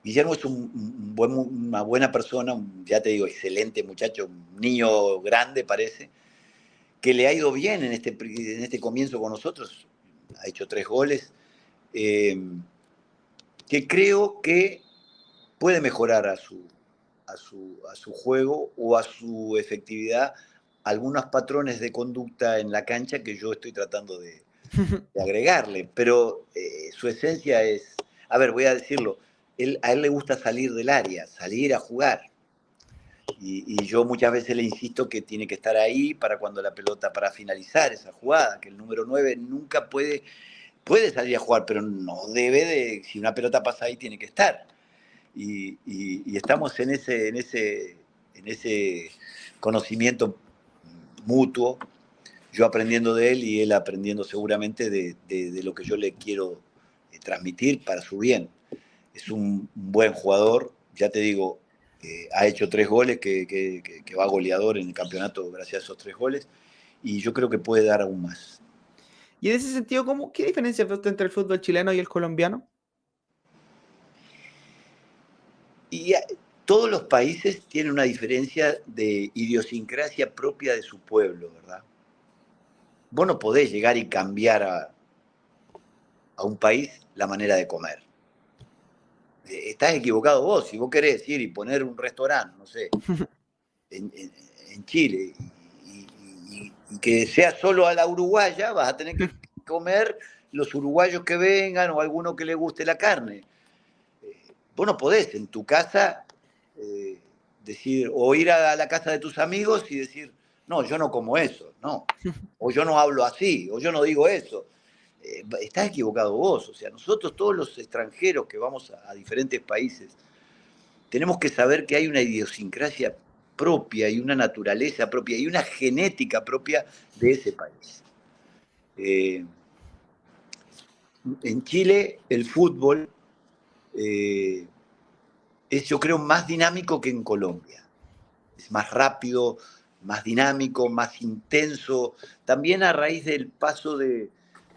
Guillermo es una buena persona, ya te digo, excelente muchacho, un niño grande parece, que le ha ido bien en este comienzo con nosotros. Ha hecho 3 goles, eh, que creo que puede mejorar a su juego o a su efectividad algunos patrones de conducta en la cancha que yo estoy tratando de agregarle, pero su esencia es, a ver, voy a decirlo, a él le gusta salir del área, salir a jugar. Y yo muchas veces le insisto que tiene que estar ahí para cuando la pelota, para finalizar esa jugada, que el número 9 nunca puede salir a jugar, pero no debe de, si una pelota pasa ahí, tiene que estar. Y estamos en ese conocimiento mutuo, yo aprendiendo de él y él aprendiendo seguramente de lo que yo le quiero transmitir para su bien. Es un buen jugador, ya te digo, ha hecho 3 goles, que va goleador en el campeonato gracias a esos 3 goles, y yo creo que puede dar aún más. Y en ese sentido, ¿qué diferencia ve usted entre el fútbol chileno y el colombiano? Y todos los países tienen una diferencia de idiosincrasia propia de su pueblo, ¿verdad? Vos no podés llegar y cambiar a un país la manera de comer. Estás equivocado vos. Si vos querés ir y poner un restaurante, no sé, en, en- en Chile, y que sea solo a la uruguaya, vas a tener que comer los uruguayos que vengan o alguno que le guste la carne. Vos no podés en tu casa eh, decir, o ir a la casa de tus amigos y decir, no, yo no como eso, no, o yo no hablo así, o yo no digo eso. Estás equivocado vos. O sea, nosotros todos los extranjeros que vamos a diferentes países, tenemos que saber que hay una idiosincrasia propia y una naturaleza propia y una genética propia de ese país. Eh, en Chile el fútbol eh, es, yo creo, más dinámico que en Colombia. Es más rápido, más dinámico, más intenso. También a raíz del paso de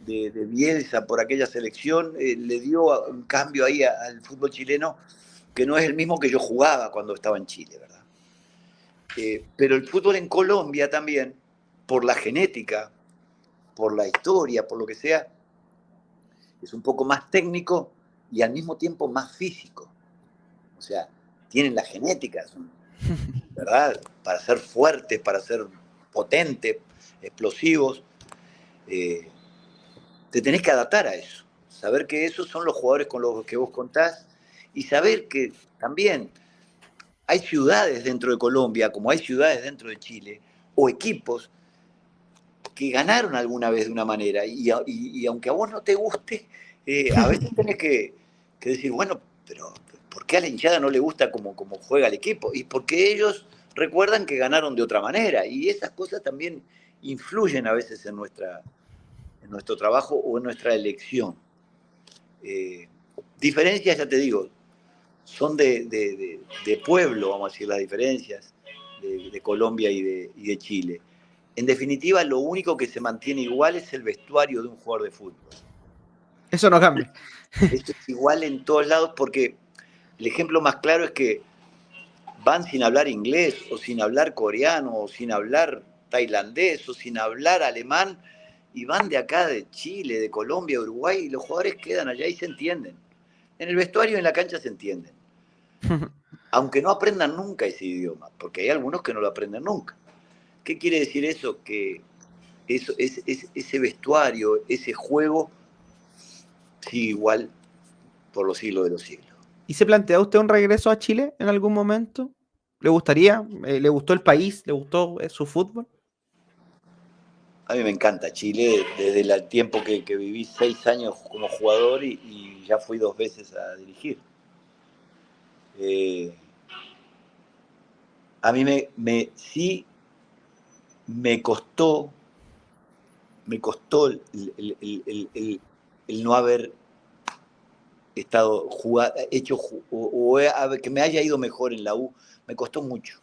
Bielsa por aquella selección, le dio un cambio ahí al fútbol chileno que no es el mismo que yo jugaba cuando estaba en Chile, ¿verdad? Pero el fútbol en Colombia también, por la genética, por la historia, por lo que sea, es un poco más técnico y al mismo tiempo más físico. O sea, tienen la genética, son, ¿verdad? Para ser fuertes, para ser potentes, explosivos, eh, te tenés que adaptar a eso. Saber que esos son los jugadores con los que vos contás y saber que también hay ciudades dentro de Colombia, como hay ciudades dentro de Chile, o equipos que ganaron alguna vez de una manera y aunque a vos no te guste, a veces tenés que decir, bueno, pero ¿por qué a la hinchada no le gusta cómo juega el equipo? Y porque ellos recuerdan que ganaron de otra manera y esas cosas también influyen a veces en nuestro trabajo o en nuestra elección. Eh, Diferencias, ya te digo, son de pueblo, vamos a decir, las diferencias de Colombia y de Chile. En definitiva, lo único que se mantiene igual es el vestuario de un jugador de fútbol. Eso no cambia. Esto es igual en todos lados porque el ejemplo más claro es que van sin hablar inglés o sin hablar coreano o sin hablar tailandés o sin hablar alemán y van de acá, de Chile, de Colombia, de Uruguay y los jugadores quedan allá y se entienden. En el vestuario y en la cancha se entienden. Aunque no aprendan nunca ese idioma, porque hay algunos que no lo aprenden nunca. ¿Qué quiere decir eso? Que ese vestuario, ese juego, sigue igual por los siglos de los siglos. ¿Y se plantea usted un regreso a Chile en algún momento? ¿Le gustaría? ¿Le gustó el país? ¿Le gustó su fútbol? A mí me encanta Chile, desde el tiempo que viví 6 años como jugador y ya fui 2 veces a dirigir. Eh, a mí sí me costó, me costó el no haber estado hecho que me haya ido mejor en la U, me costó mucho.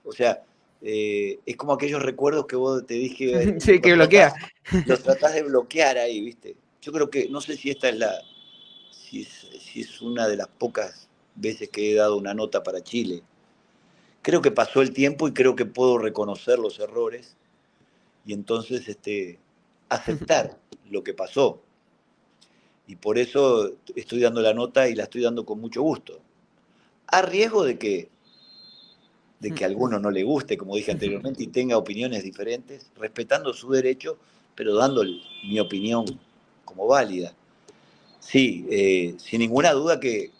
O sea, es como aquellos recuerdos que vos te dije, Sí, que bloquea. los tratás de bloquear ahí, ¿viste? Yo creo que, no sé si esta es si es una de las pocas veces que he dado una nota para Chile. Creo que pasó el tiempo y creo que puedo reconocer los errores y entonces aceptar lo que pasó. Y por eso estoy dando la nota y la estoy dando con mucho gusto. A riesgo de que a alguno no le guste, como dije anteriormente, y tenga opiniones diferentes, respetando su derecho, pero dando mi opinión como válida. Sí, sin ninguna duda que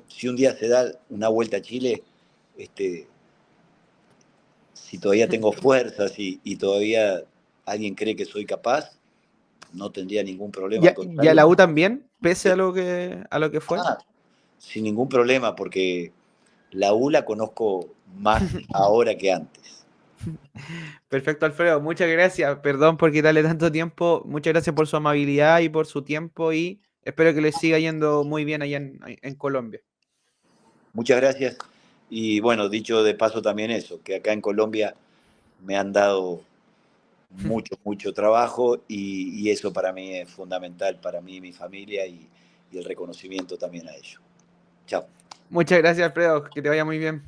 si un día se da una vuelta a Chile, este, si todavía tengo fuerzas y todavía alguien cree que soy capaz, no tendría ningún problema, al ¿Y a contrario. la U también, pese a lo que fue? Ah, sin ningún problema, porque la U la conozco más ahora que antes. Perfecto, Alfredo. Muchas gracias. Perdón por quitarle tanto tiempo. Muchas gracias por su amabilidad y por su tiempo y espero que les siga yendo muy bien allá en Colombia. Muchas gracias. Y bueno, dicho de paso también eso, que acá en Colombia me han dado mucho trabajo y eso para mí es fundamental, para mí y mi familia y el reconocimiento también a ello. Chao. Muchas gracias, Alfredo, que te vaya muy bien.